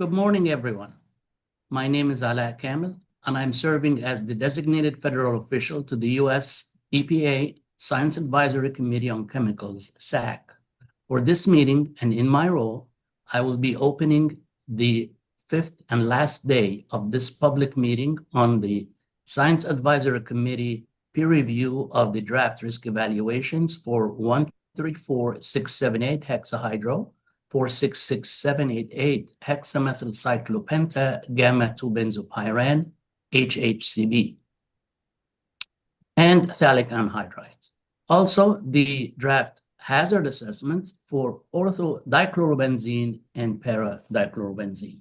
Good morning, everyone. My name is Ala Kamil, and I'm serving as the designated federal official to the U.S. EPA Science Advisory Committee on Chemicals, SACC. For this meeting and in my role, I will be opening the fifth and last day of this public meeting on the Science Advisory Committee peer review of the draft risk evaluations for 134678 hexahydro, 466788 hexamethylcyclopenta gamma 2-benzopyran, HHCB, and phthalic anhydride. Also, the draft hazard assessments for orthodichlorobenzene and para-dichlorobenzene.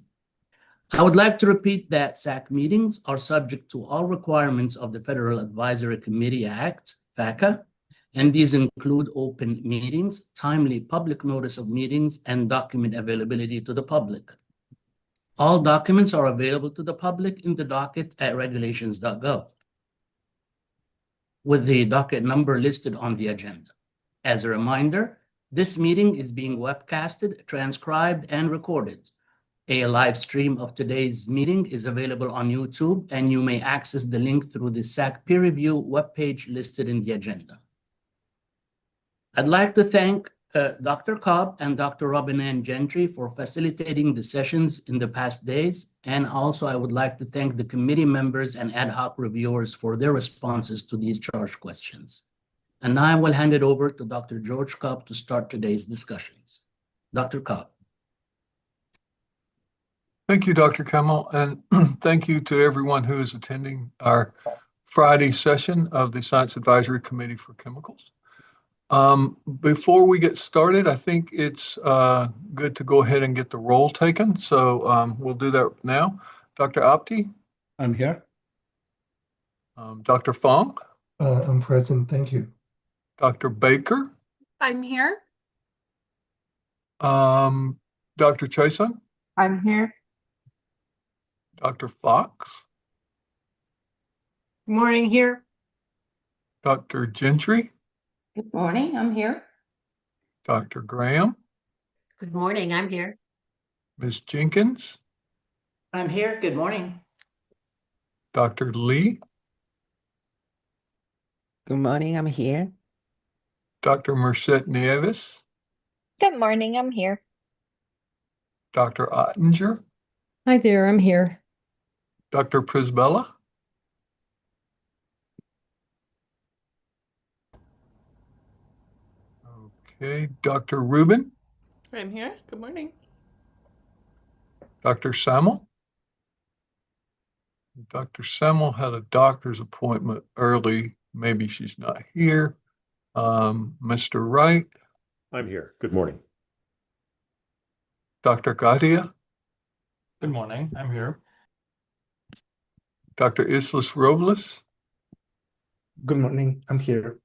I would like to repeat that SACC meetings are subject to all requirements of the Federal Advisory Committee Act, FACA, and these include open meetings, timely public notice of meetings, and document availability to the public. All documents are available to the public in the docket at regulations.gov with the docket number listed on the agenda. As a reminder, this meeting is being webcasted, transcribed, and recorded. A live stream of today's meeting is available on YouTube, and you may access the link through the SACC peer review webpage listed in the agenda. I'd like to thank Dr. Cobb and Dr. Robin Ann Gentry for facilitating the sessions in the past days, and also I would like to thank the committee members and ad hoc reviewers for their responses to these charged questions. And now I will hand it over to Dr. George Cobb to start today's discussions. Dr. Cobb. Thank you, Dr. Kamil, and thank you to everyone who is attending our Friday session of the Science Advisory Committee for Chemicals. Before we get started, I think it's good to go ahead and get the roll taken. So we'll do that now. Dr. Apti? I'm here. Dr. Fong? I'm present, thank you. Dr. Baker? I'm here. Dr. Chason? I'm here. Dr. Fox? Good morning, here. Dr. Gentry? Good morning, I'm here. Dr. Graham? Good morning, I'm here. Ms. Jenkins? I'm here. Good morning. Dr. Lee? Good morning, I'm here. Dr. Merced Nieves? Good morning, I'm here. Dr. Ottinger? Hi there, I'm here. Dr. Prisbella? Okay, Dr. Rubin? I'm here. Good morning. Dr. Samuel? Dr. Samuel had a doctor's appointment early. Maybe she's not here. Mr. Wright? I'm here. Good morning. Dr. Gadia? Good morning. I'm here. Dr. Islas Robles? Good morning, I'm here.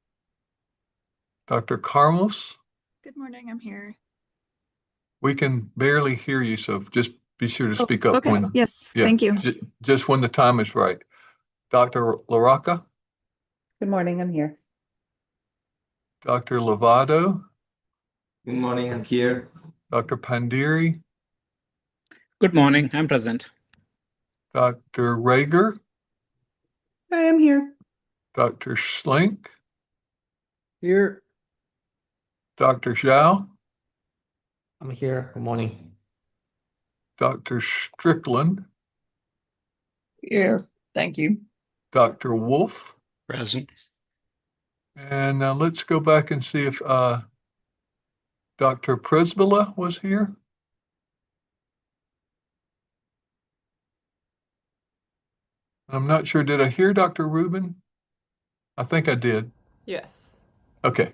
Dr. Carmos? Good morning, I'm here. We can barely hear you, so just be sure to speak up okay. when. Yes, Yeah, thank you. Just when the time is right. Dr. LaRocca? Good morning, I'm here. Dr. Lovato? Good morning, I'm here. Dr. Pandiri? Good morning. I'm present. Dr. Rager? I am here. Dr. Schlink? Here. Dr. Zhao? I'm here. Good morning. Dr. Strickland? Here. Thank you. Dr. Wolf? Present. And now let's go back and see if Dr. Prisbilla was here. I'm not sure. Did I hear Dr. Rubin? I think I did. Yes. Okay.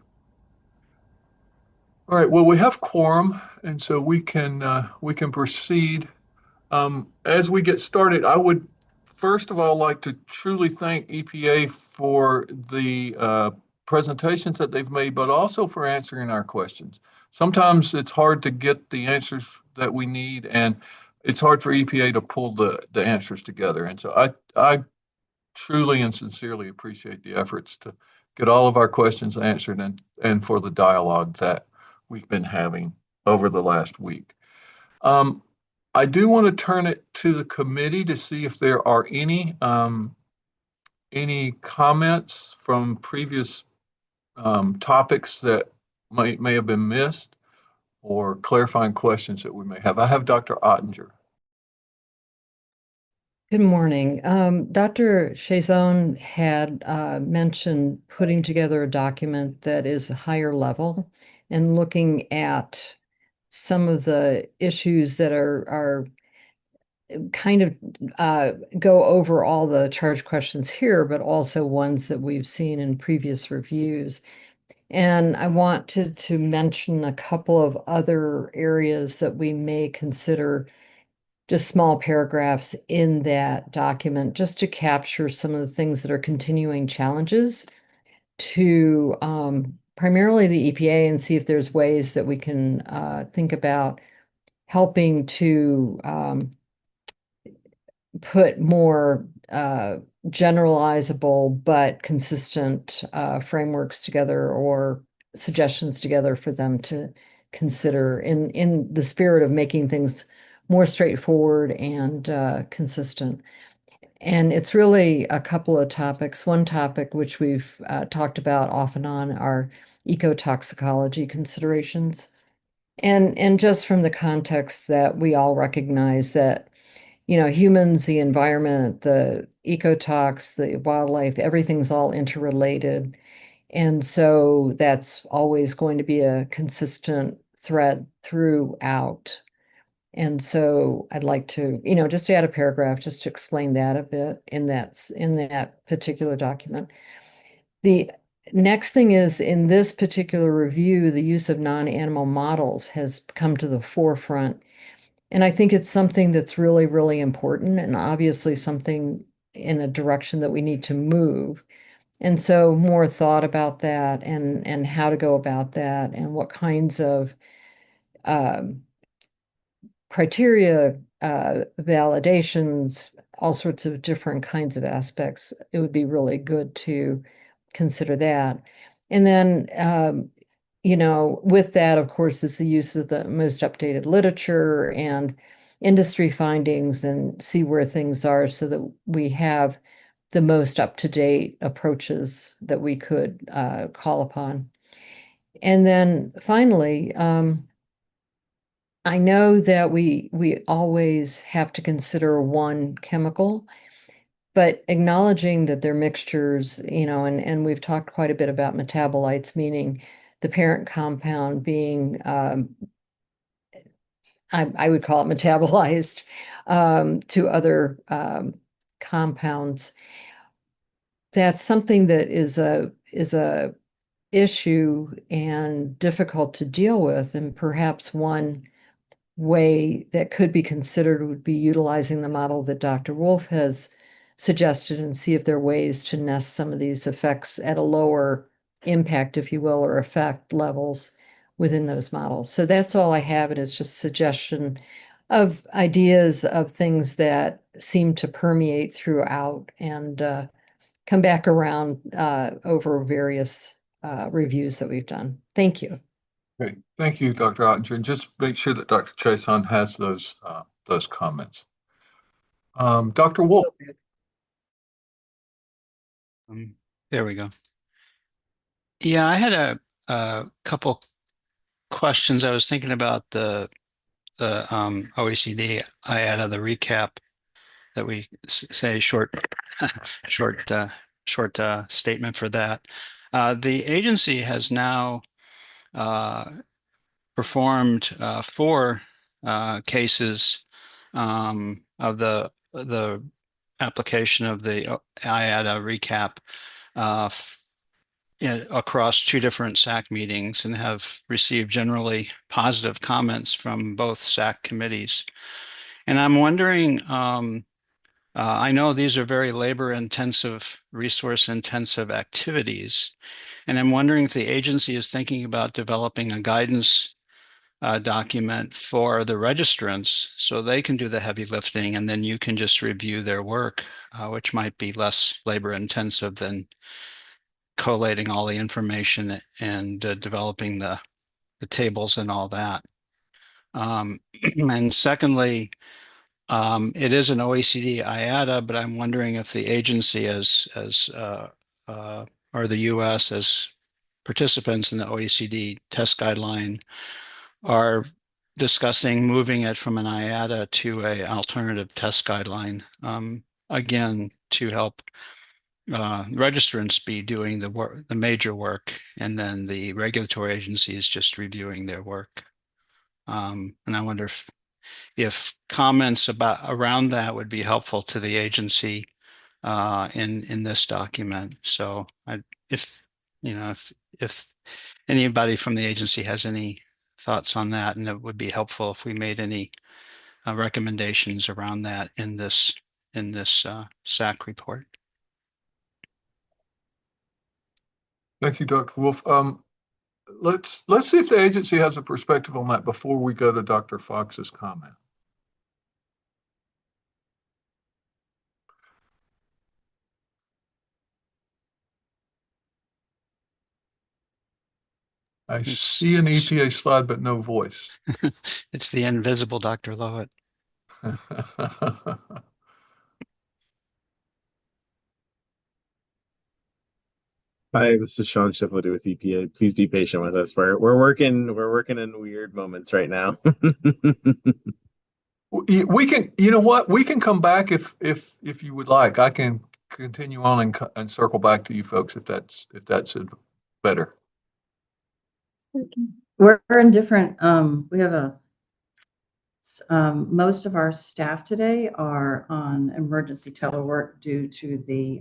All right. Well, we have quorum, and so we can proceed. As we get started, I would first of all like to truly thank EPA for the presentations that they've made, but also for answering our questions. Sometimes it's hard to get the answers that we need, and it's hard for EPA to pull the answers together. And so I truly and sincerely appreciate the efforts to get all of our questions answered and for the dialogue that we've been having over the last week. I do want to turn it to the committee to see if there are any comments from previous topics that may have been missed or clarifying questions that we may have. I have Dr. Ottinger. Good morning. Dr. Chazon had mentioned putting together a document that is a higher level and looking at some of the issues that are kind of go over all the charge questions here, but also ones that we've seen in previous reviews. And I wanted to mention a couple of other areas that we may consider, just small paragraphs in that document, just to capture some of the things that are continuing challenges to primarily the EPA, and see if there's ways that we can think about helping to put more generalizable but consistent frameworks together, or suggestions together for them to consider in the spirit of making things more straightforward and consistent. And it's really a couple of topics. One topic which we've talked about off and on are ecotoxicology considerations. And just from the context that we all recognize that, you know, humans, the environment, the ecotox, the wildlife, everything's all interrelated. And so that's always going to be a consistent thread throughout. And so I'd like to, you know, just add a paragraph just to explain that a bit in that particular document. The next thing is, in this particular review, the use of non-animal models has come to the forefront. And I think it's something that's really, really important, and obviously something in a direction that we need to move. And so more thought about that, and how to go about that, and what kinds of criteria, validations, all sorts of different kinds of aspects. It would be really good to consider that. And then, you know, with that, of course, is the use of the most updated literature and industry findings, and see where things are so that we have the most up-to-date approaches that we could call upon. And then finally, I know that we always have to consider one chemical, but acknowledging that they're mixtures, you know, and we've talked quite a bit about metabolites, meaning the parent compound being, I would call it metabolized to other compounds. That's something that is a issue and difficult to deal with, and perhaps one way that could be considered would be utilizing the model that Dr. Wolf has suggested, and see if there are ways to nest some of these effects at a lower impact, if you will, or effect levels within those models. So that's all I have. It is just a suggestion of ideas of things that seem to permeate throughout and come back around over various reviews that we've done. Thank you. Great. Thank you, Dr. Ottinger. And just make sure that Dr. Chason has those comments. Dr. Wolf. There we go. Yeah, I had a couple questions. I was thinking about the OECD. I added the recap that we say short statement for that. The agency has now performed 4 cases of the application of the IATA recap across 2 different SACC meetings, and have received generally positive comments from both SACC committees. And I'm wondering, I know these are very labor-intensive, resource-intensive activities, and I'm wondering if the agency is thinking about developing a guidance document for the registrants so they can do the heavy lifting, and then you can just review their work, which might be less labor-intensive than collating all the information and developing the tables and all that. And secondly, it is an OECD IATA, but I'm wondering if the agency or the US as participants in the OECD test guideline are discussing moving it from an IATA to a alternative test guideline, again, to help registrants be doing the work, the major work, and then the regulatory agencies just reviewing their work. And I wonder if comments around that would be helpful to the agency in this document. So if anybody from the agency has any thoughts on that, and it would be helpful if we made any recommendations around that in this SACC report. Thank you, Dr. Wolf. Let's see if the agency has a perspective on that before we go to Dr. Fox's comment. I see an EPA slide, but no voice. It's the invisible Dr. Lowett. Hi, this is Sean Shiflett with EPA. Please be patient with us. We're working in weird moments right now. We can, you know what? We can come back if you would like. I can continue on and circle back to you folks if that's better. We're in different, we have most of our staff today are on emergency telework due to the,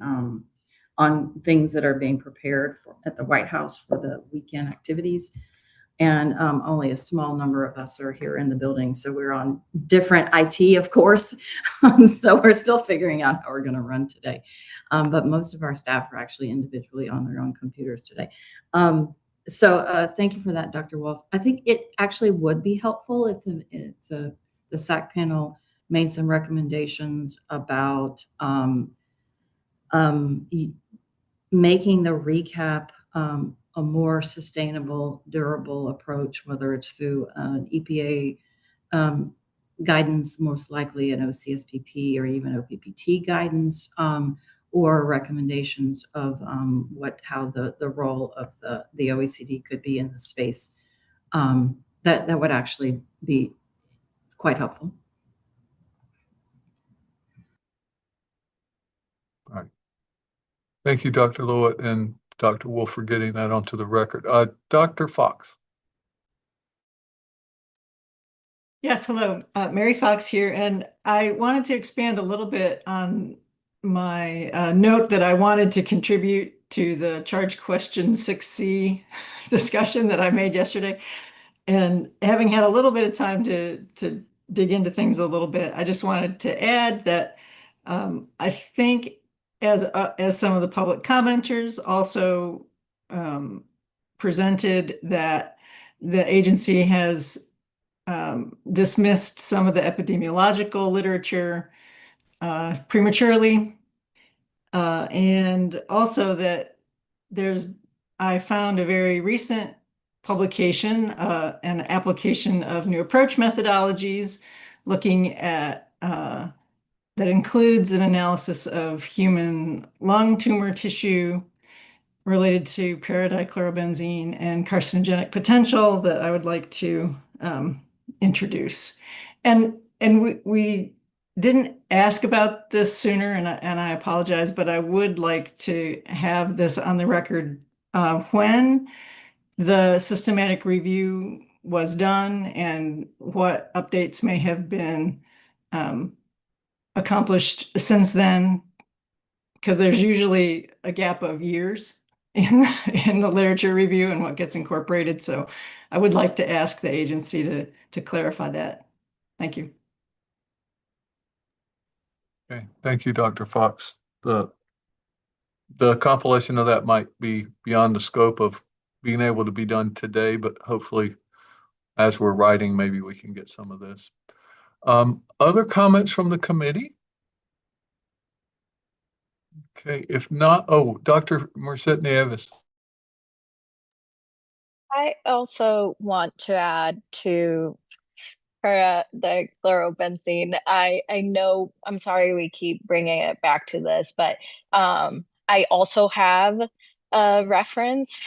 on things that are being prepared at the White House for the weekend activities. And only a small number of us are here in the building. So we're on different IT, of course. So we're still figuring out how we're going to run today. But most of our staff are actually individually on their own computers today. So thank you for that, Dr. Wolf. I think it actually would be helpful if the SACC panel made some recommendations about making the recap a more sustainable, durable approach, whether it's through an EPA guidance, most likely an OCSPP or even OPPT guidance, or recommendations of how the role of the OECD could be in the space. That would actually be quite helpful. All right. Thank you, Dr. Lowett and Dr. Wolf, for getting that onto the record. Dr. Fox. Yes, hello. Mary Fox here, and I wanted to expand a little bit on my note that I wanted to contribute to the charge question 6C discussion that I made yesterday. And having had a little bit of time to dig into things a little bit, I just wanted to add that I think as some of the public commenters also presented, that the agency has dismissed some of the epidemiological literature prematurely, and also that I found a very recent publication, an application of new approach methodologies looking at that includes an analysis of human lung tumor tissue related to paradichlorobenzene and carcinogenic potential that I would like to introduce. And we didn't ask about this sooner, and I apologize, but I would like to have this on the record when the systematic review was done and what updates may have been accomplished since then, because there's usually a gap of years in the literature review and what gets incorporated. So I would like to ask the agency to clarify that. Thank you. Okay, thank you, Dr. Fox. The compilation of that might be beyond the scope of being able to be done today, but hopefully as we're writing, maybe we can get some of this. Other comments from the committee? Okay, if not, Dr. Merced Nieves. I also want to add to for the chlorobenzene. I know, I'm sorry we keep bringing it back to this, but I also have a reference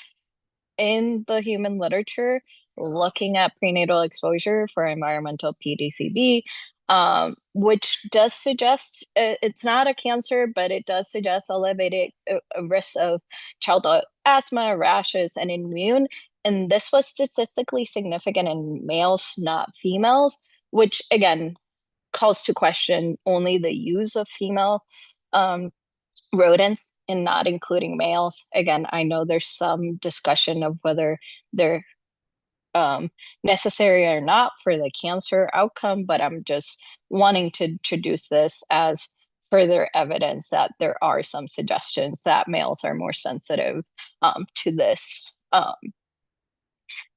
in the human literature looking at prenatal exposure for environmental p-DCB, which does suggest it's not a cancer, but it does suggest elevated risk of childhood asthma, rashes, and immune. And this was statistically significant in males, not females, which again calls to question only the use of female rodents and not including males. Again, I know there's some discussion of whether they're necessary or not for the cancer outcome, but I'm just wanting to introduce this as further evidence that there are some suggestions that males are more sensitive to this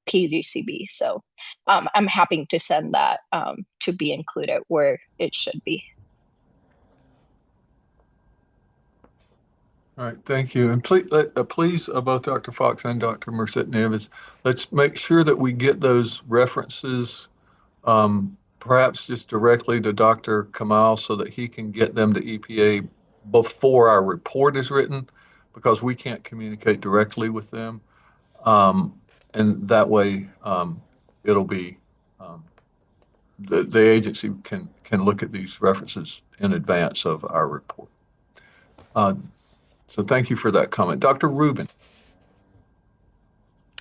p-DCB. So I'm happy to send that to be included where it should be. All right, thank you. And please, both Dr. Fox and Dr. Merced-Nieves, let's make sure that we get those references, perhaps just directly to Dr. Kamal so that he can get them to EPA before our report is written, because we can't communicate directly with them. And that way, it'll be, the agency can look at these references in advance of our report. So thank you for that comment. Dr. Rubin.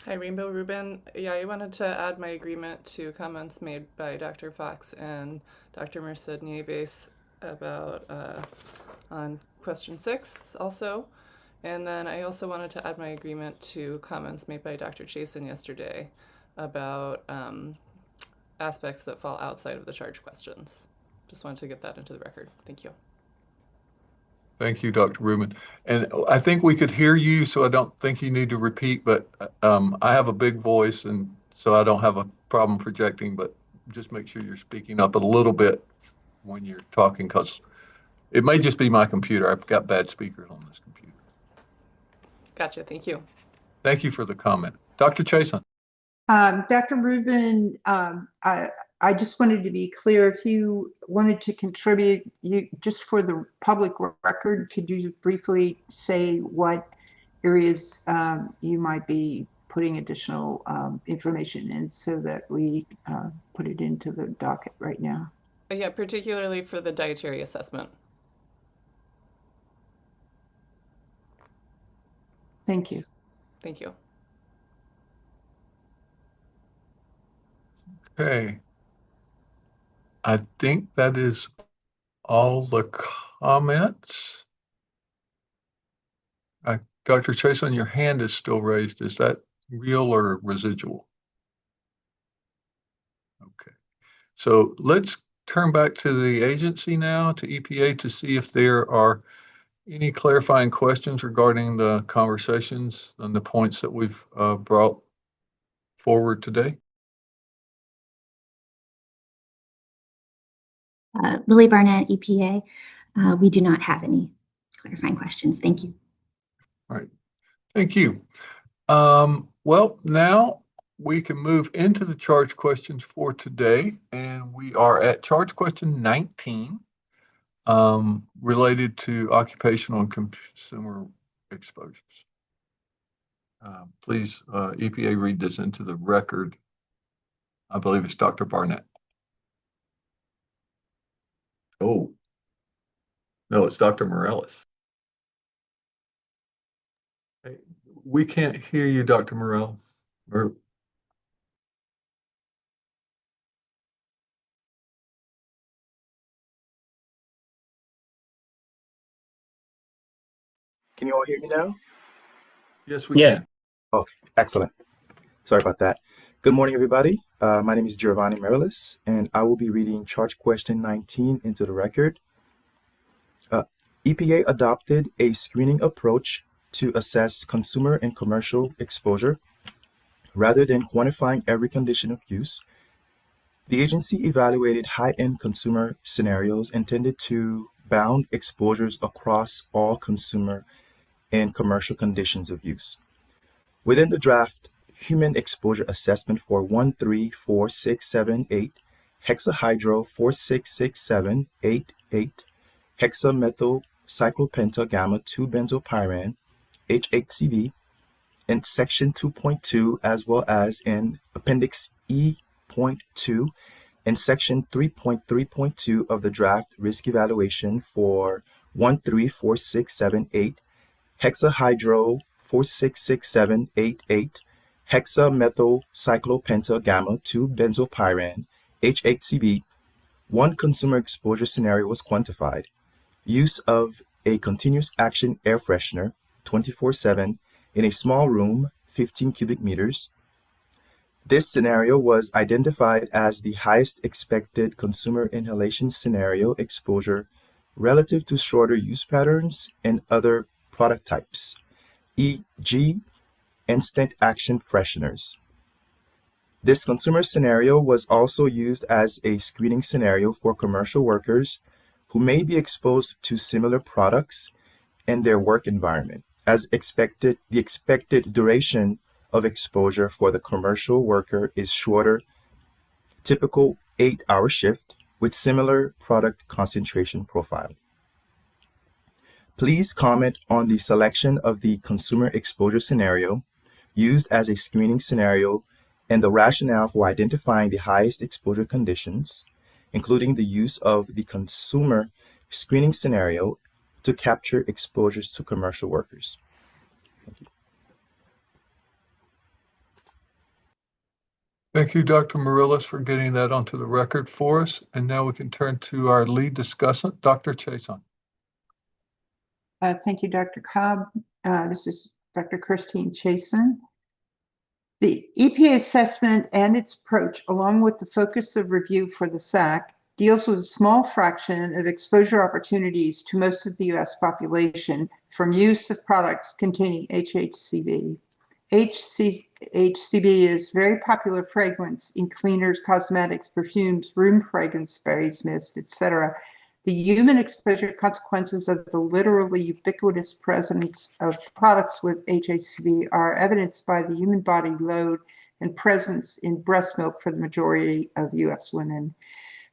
Hi, Rainbow Rubin. Yeah, I wanted to add my agreement to comments made by Dr. Fox and Dr. Merced-Nieves about on question 6 also. And then I also wanted to add my agreement to comments made by Dr. Chasen yesterday about aspects that fall outside of the charge questions. Just wanted to get that into the record. Thank you. Thank you, Dr. Rubin. And I think we could hear you, so I don't think you need to repeat, but I have a big voice, and so I don't have a problem projecting, but just make sure you're speaking up a little bit when you're talking, because it may just be my computer. I've got bad speakers on this computer. Gotcha. Thank you. Thank you for the comment. Dr. Chasen. Dr. Rubin, I just wanted to be clear, if you wanted to contribute, just for the public record, could you briefly say what areas you might be putting additional information in so that we put it into the docket right now? Yeah, particularly for the dietary assessment. Thank you. Thank you. Okay. I think that is all the comments. Dr. Chasen, your hand is still raised. Is that real or residual? Okay. So let's turn back to the agency now, to EPA, to see if there are any clarifying questions regarding the conversations and the points that we've brought forward today. Lily Barnett, EPA. We do not have any clarifying questions. Thank you. All right. Thank you. Well, now we can move into the charge questions for today, and we are at charge question 19, related to occupational and consumer exposures. Please, EPA, read this into the record. I believe it's Dr. Barnett. Oh, no, it's Dr. Morales. Hey, we can't hear you, Dr. Morales. Can you all hear me now? Yes, we can. Okay, excellent. Sorry about that. Good morning, everybody. My name is Giovanni Morales, and I will be reading charge question 19 into the record. EPA adopted a screening approach to assess consumer and commercial exposure. Rather than quantifying every condition of use, the agency evaluated high-end consumer scenarios intended to bound exposures across all consumer and commercial conditions of use. Within the draft human exposure assessment for 1, 3, 4, 6, 7, 8 hexahydro 466788, hexamethyl cyclopentamgamma 2-benzopyran, HHCB, in section 2.2 as well as in appendix E.2 and section 3.3.2 of the draft risk evaluation for 134678, hexahydro 466788, hexamethyl cyclopentamgamma 2-benzopyran, HHCB, one consumer exposure scenario was quantified. Use of a continuous action air freshener 24/7 in a small room, 15 cubic meters. This scenario was identified as the highest expected consumer inhalation scenario exposure relative to shorter use patterns and other product types, e.g., instant action fresheners. This consumer scenario was also used as a screening scenario for commercial workers who may be exposed to similar products in their work environment. As expected, the expected duration of exposure for the commercial worker is shorter, typical 8-hour shift with similar product concentration profile. Please comment on the selection of the consumer exposure scenario used as a screening scenario and the rationale for identifying the highest exposure conditions, including the use of the consumer screening scenario to capture exposures to commercial workers. Thank you. Thank you, Dr. Morillas, for getting that onto the record for us. And now we can turn to our lead discussant, Dr. Chason. Thank you, Dr. Cobb. This is Dr. Christine Chason. The EPA assessment and its approach, along with the focus of review for the SACC, deals with a small fraction of exposure opportunities to most of the U.S. population from use of products containing HHCB. HHCB is very popular fragrance in cleaners, cosmetics, perfumes, room fragrance sprays, mist, etc. The human exposure consequences of the literally ubiquitous presence of products with HHCB are evidenced by the human body load and presence in breast milk for the majority of U.S. women.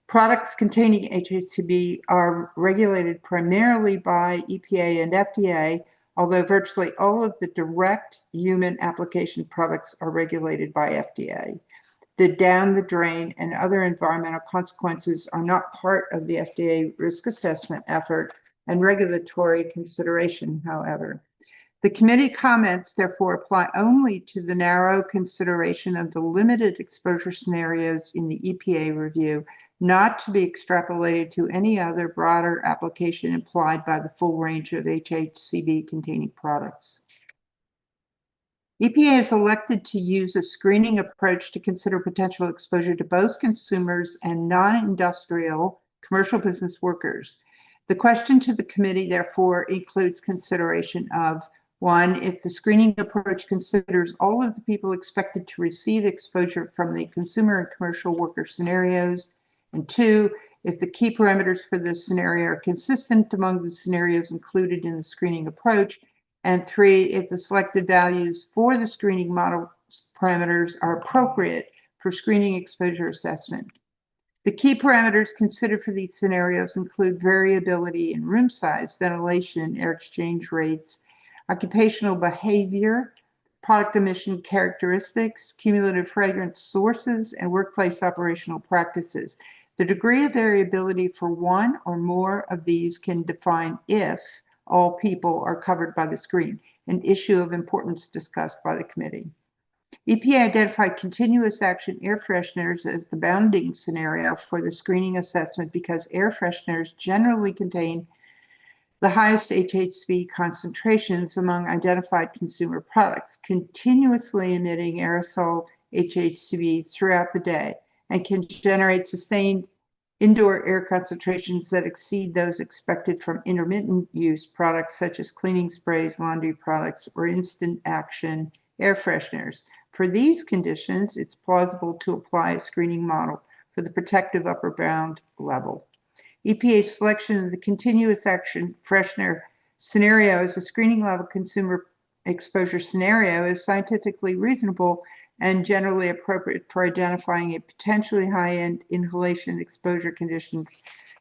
Products containing HHCB are regulated primarily by EPA and FDA, although virtually all of the direct human application products are regulated by FDA. The down the drain and other environmental consequences are not part of the FDA risk assessment effort and regulatory consideration, however. The committee comments, therefore, apply only to the narrow consideration of the limited exposure scenarios in the EPA review, not to be extrapolated to any other broader application implied by the full range of HHCB containing products. EPA has elected to use a screening approach to consider potential exposure to both consumers and non-industrial commercial business workers. The question to the committee, therefore, includes consideration of: 1, if the screening approach considers all of the people expected to receive exposure from the consumer and commercial worker scenarios, and 2, if the key parameters for this scenario are consistent among the scenarios included in the screening approach, and 3, if the selected values for the screening model parameters are appropriate for screening exposure assessment. The key parameters considered for these scenarios include variability in room size, ventilation, air exchange rates, occupational behavior, product emission characteristics, cumulative fragrance sources, and workplace operational practices. The degree of variability for one or more of these can define if all people are covered by the screen, an issue of importance discussed by the committee. EPA identified continuous action air fresheners as the bounding scenario for the screening assessment because air fresheners generally contain the highest HHCB concentrations among identified consumer products, continuously emitting aerosol HHCB throughout the day, and can generate sustained indoor air concentrations that exceed those expected from intermittent use products such as cleaning sprays, laundry products, or instant action air fresheners. For these conditions, it's plausible to apply a screening model for the protective upper bound level. EPA's selection of the continuous action freshener scenario as a screening level consumer exposure scenario is scientifically reasonable and generally appropriate for identifying a potentially high-end inhalation exposure condition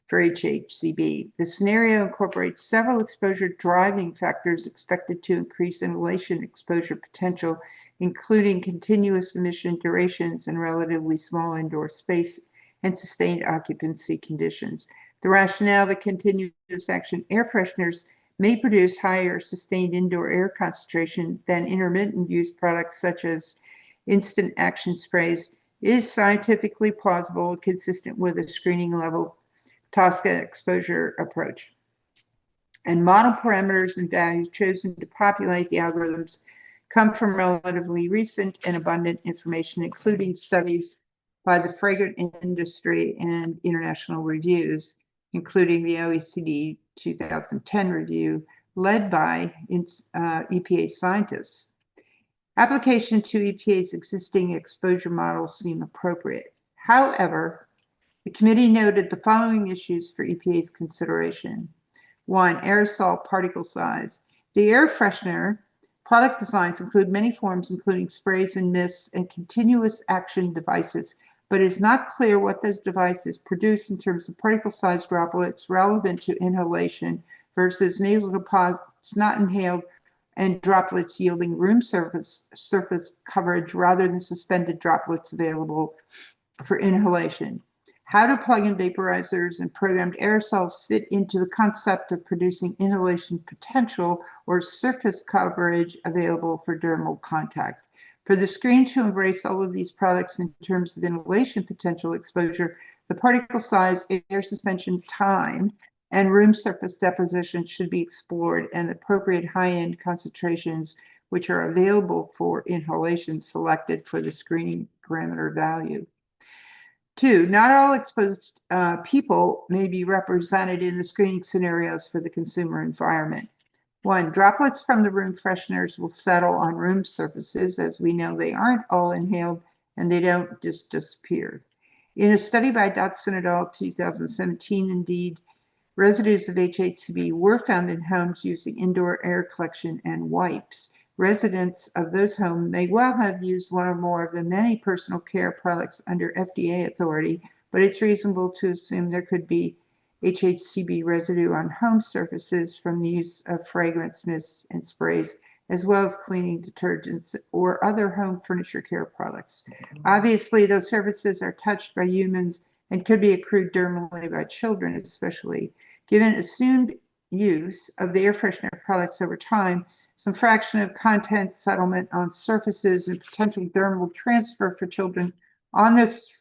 for HHCB. The scenario incorporates several exposure driving factors expected to increase inhalation exposure potential, including continuous emission durations and relatively small indoor space and sustained occupancy conditions. The rationale that continuous action air fresheners may produce higher sustained indoor air concentration than intermittent use products such as instant action sprays is scientifically plausible and consistent with a screening level TSCA exposure approach. And model parameters and values chosen to populate the algorithms come from relatively recent and abundant information, including studies by the fragrance industry and international reviews, including the OECD 2010 review led by EPA scientists. Application to EPA's existing exposure models seem appropriate. However, the committee noted the following issues for EPA's consideration. 1, aerosol particle size. The air freshener product designs include many forms, including sprays and mists and continuous action devices, but it is not clear what those devices produce in terms of particle size droplets relevant to inhalation versus nasal deposits not inhaled and droplets yielding room surface coverage rather than suspended droplets available for inhalation. How do plug-in vaporizers and programmed aerosols fit into the concept of producing inhalation potential or surface coverage available for dermal contact? For the screen to embrace all of these products in terms of inhalation potential exposure, the particle size, air suspension time, and room surface deposition should be explored, and appropriate high-end concentrations which are available for inhalation selected for the screening parameter value. 2, not all exposed people may be represented in the screening scenarios for the consumer environment. 1, droplets from the room fresheners will settle on room surfaces. As we know, they aren't all inhaled and they don't just disappear. In a study by Dotson et al. 2017, indeed, residues of HHCB were found in homes using indoor air collection and wipes. Residents of those homes may well have used one or more of the many personal care products under FDA authority, but it's reasonable to assume there could be HHCB residue on home surfaces from the use of fragrance mists and sprays, as well as cleaning detergents or other home furniture care products. Obviously, those surfaces are touched by humans and could be accrued dermally by children, especially. Given assumed use of the air freshener products over time, some fraction of content settlement on surfaces and potential dermal transfer for children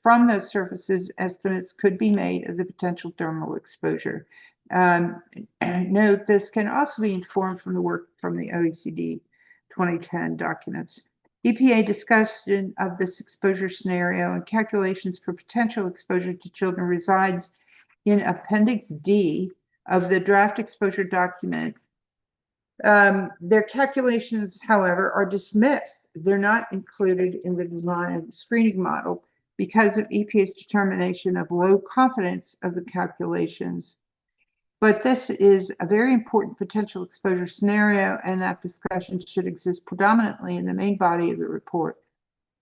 from those surfaces estimates could be made of the potential dermal exposure. Note, this can also be informed from the work from the OECD 2010 documents. EPA discussion of this exposure scenario and calculations for potential exposure to children resides in Appendix D of the draft exposure document. Their calculations, however, are dismissed. They're not included in the design of the screening model because of EPA's determination of low confidence of the calculations. But this is a very important potential exposure scenario, and that discussion should exist predominantly in the main body of the report.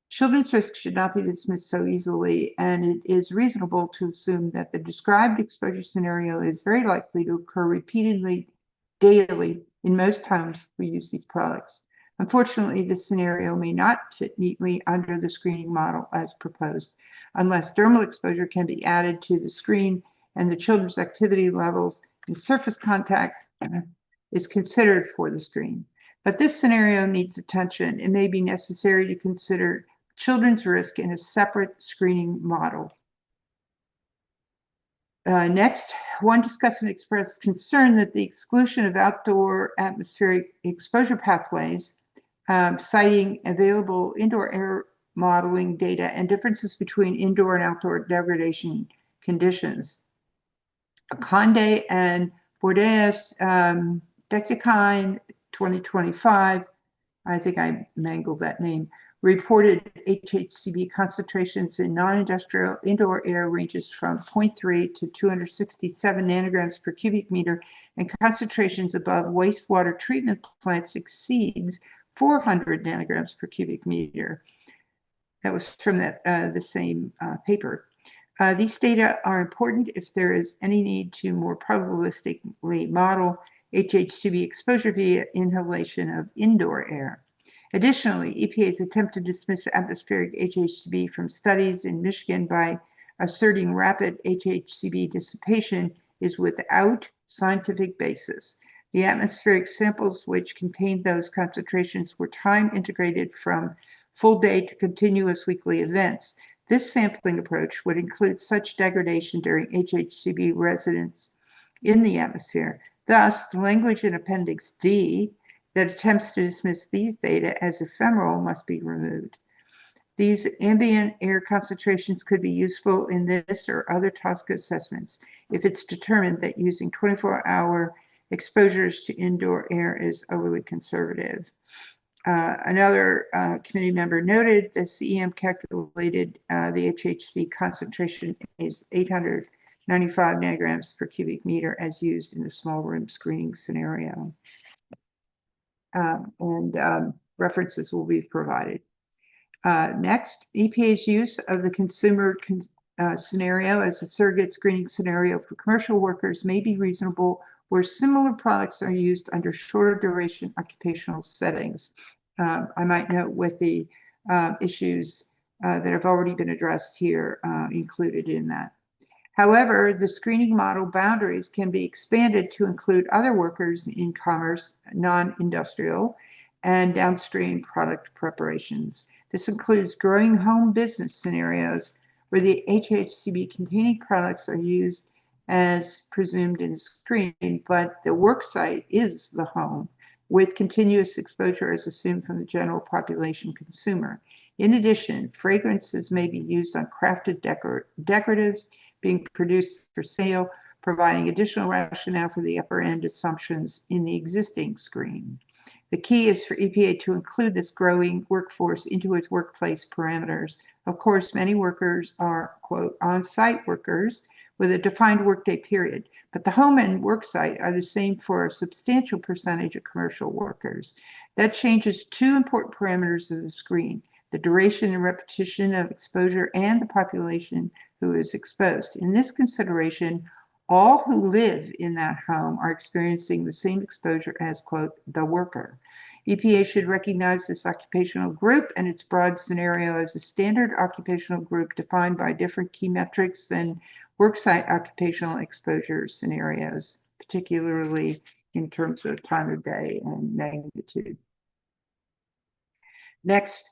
Children's risk should not be dismissed so easily, and it is reasonable to assume that the described exposure scenario is very likely to occur repeatedly, daily, in most homes who use these products. Unfortunately, this scenario may not fit neatly under the screening model as proposed, unless dermal exposure can be added to the screen and the children's activity levels and surface contact is considered for the screen. But this scenario needs attention. It may be necessary to consider children's risk in a separate screening model. Next, one discussed and expressed concern that the exclusion of outdoor atmospheric exposure pathways, citing available indoor air modeling data and differences between indoor and outdoor degradation conditions. Conde and Bordeaux, Decticine 2025, I think I mangled that name, reported HHCB concentrations in non-industrial indoor air ranges from 0.3 to 267 nanograms per cubic meter, and concentrations above wastewater treatment plants exceeds 400 nanograms per cubic meter. That was from the same paper. These data are important if there is any need to more probabilistically model HHCB exposure via inhalation of indoor air. Additionally, EPA's attempt to dismiss atmospheric HHCB from studies in Michigan by asserting rapid HHCB dissipation is without scientific basis. The atmospheric samples which contained those concentrations were time integrated from full day to continuous weekly events. This sampling approach would include such degradation during HHCB residence in the atmosphere. Thus, the language in Appendix D that attempts to dismiss these data as ephemeral must be removed. These ambient air concentrations could be useful in this or other TSCA assessments if it's determined that using 24-hour exposures to indoor air is overly conservative. Another committee member noted the CEM calculated the HHCB concentration is 895 nanograms per cubic meter as used in the small room screening scenario. References will be provided. Next, EPA's use of the consumer scenario as a surrogate screening scenario for commercial workers may be reasonable where similar products are used under shorter duration occupational settings. I might note with the issues that have already been addressed here included in that. However, the screening model boundaries can be expanded to include other workers in commerce, non-industrial, and downstream product preparations. This includes growing home business scenarios where the HHCB containing products are used as presumed in the screen, but the work site is the home, with continuous exposure as assumed from the general population consumer. In addition, fragrances may be used on crafted decoratives being produced for sale, providing additional rationale for the upper end assumptions in the existing screen. The key is for EPA to include this growing workforce into its workplace parameters. Of course, many workers are, quote, on-site workers with a defined workday period, but the home and work site are the same for a substantial percentage of commercial workers. That changes two important parameters of the screen: the duration and repetition of exposure and the population who is exposed. In this consideration, all who live in that home are experiencing the same exposure as, quote, the worker. EPA should recognize this occupational group and its broad scenario as a standard occupational group defined by different key metrics than worksite occupational exposure scenarios, particularly in terms of time of day and magnitude. Next,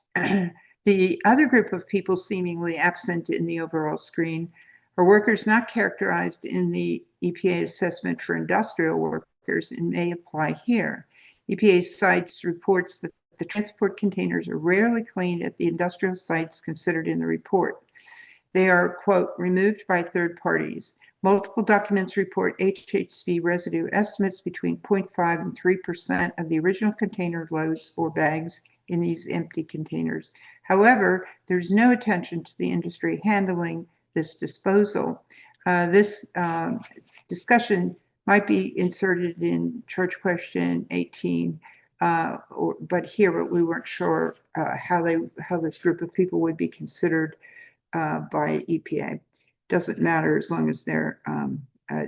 the other group of people seemingly absent in the overall screen are workers not characterized in the EPA assessment for industrial workers and may apply here. EPA cites reports that the transport containers are rarely cleaned at the industrial sites considered in the report. They are, quote, removed by third parties. Multiple documents report HHCB residue estimates between 0.5 and 3% of the original container loads or bags in these empty containers. However, there's no attention to the industry handling this disposal. This discussion might be inserted in Charge Question 18, but we weren't sure how this group of people would be considered by EPA. Doesn't matter as long as they're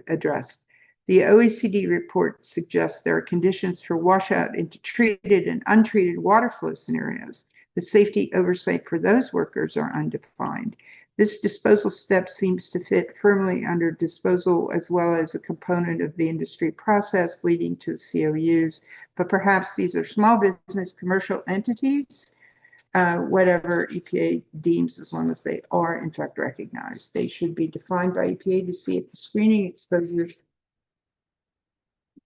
addressed. The OECD report suggests there are conditions for washout into treated and untreated water flow scenarios. The safety oversight for those workers are undefined. This disposal step seems to fit firmly under disposal as well as a component of the industry process leading to the COUs, but perhaps these are small business commercial entities, whatever EPA deems, as long as they are in fact recognized. They should be defined by EPA to see if the screening exposures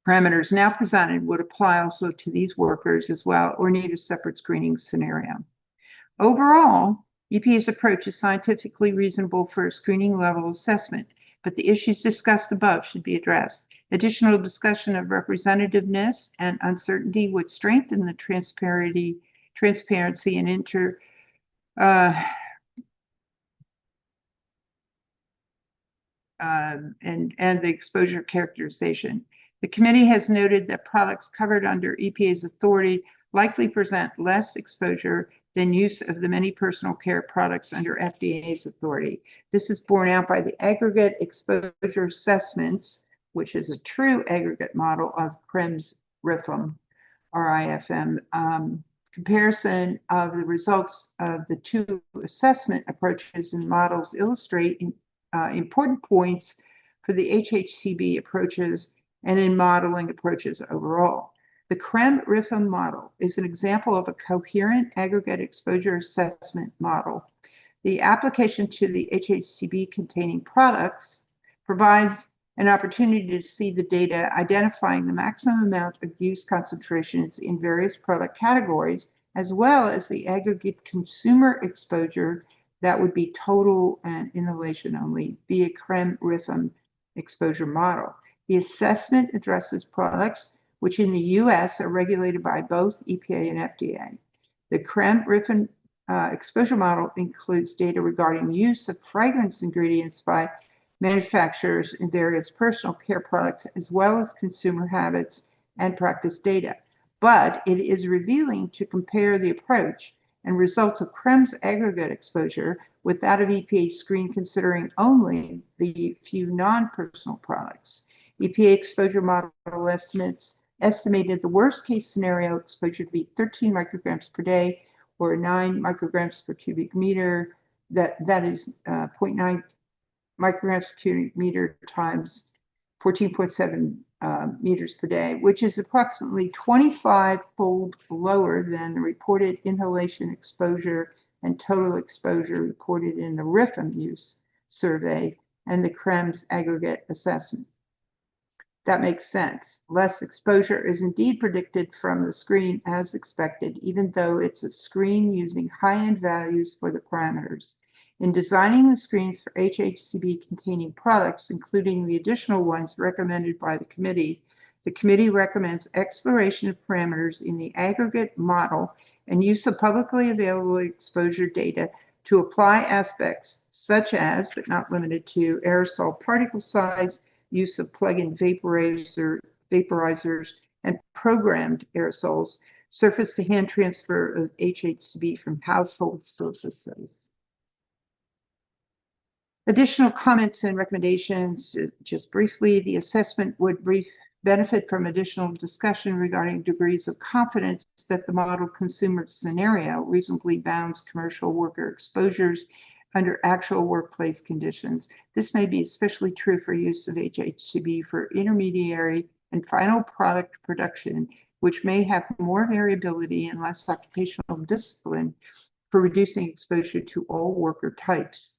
parameters now presented would apply also to these workers as well or need a separate screening scenario. Overall, EPA's approach is scientifically reasonable for a screening level assessment, but the issues discussed above should be addressed. Additional discussion of representativeness and uncertainty would strengthen the transparency and the exposure characterization. The committee has noted that products covered under EPA's authority likely present less exposure than use of the many personal care products under FDA's authority. This is borne out by the aggregate exposure assessments, which is a true aggregate model of CREM's RIFM, RIFM. Comparison of the results of the two assessment approaches and models illustrate important points for the HHCB approaches and in modeling approaches overall. The CREM-RIFM model is an example of a coherent aggregate exposure assessment model. The application to the HHCB containing products provides an opportunity to see the data identifying the maximum amount of use concentrations in various product categories, as well as the aggregate consumer exposure that would be total and inhalation only via CREM-RIFM exposure model. The assessment addresses products which in the US are regulated by both EPA and FDA. The CREM-RIFM exposure model includes data regarding use of fragrance ingredients by manufacturers in various personal care products, as well as consumer habits and practice data. But it is revealing to compare the approach and results of CREM's aggregate exposure with that of EPA's screen considering only the few non-personal products. EPA exposure model estimated the worst case scenario exposure to be 13 micrograms per day or 9 micrograms per cubic meter. That is 0.9 micrograms per cubic meter times 14.7 meters per day, which is approximately 25-fold lower than the reported inhalation exposure and total exposure reported in the RIFM use survey and the CREM's aggregate assessment. That makes sense. Less exposure is indeed predicted from the screen as expected, even though it's a screen using high-end values for the parameters. In designing the screens for HHCB containing products, including the additional ones recommended by the committee recommends exploration of parameters in the aggregate model and use of publicly available exposure data to apply aspects such as, but not limited to, aerosol particle size, use of plug-in vaporizers, and programmed aerosols, surface-to-hand transfer of HHCB from household surfaces. Additional comments and recommendations, just briefly, the assessment would benefit from additional discussion regarding degrees of confidence that the model consumer scenario reasonably bounds commercial worker exposures under actual workplace conditions. This may be especially true for use of HHCB for intermediary and final product production, which may have more variability and less occupational discipline for reducing exposure to all worker types.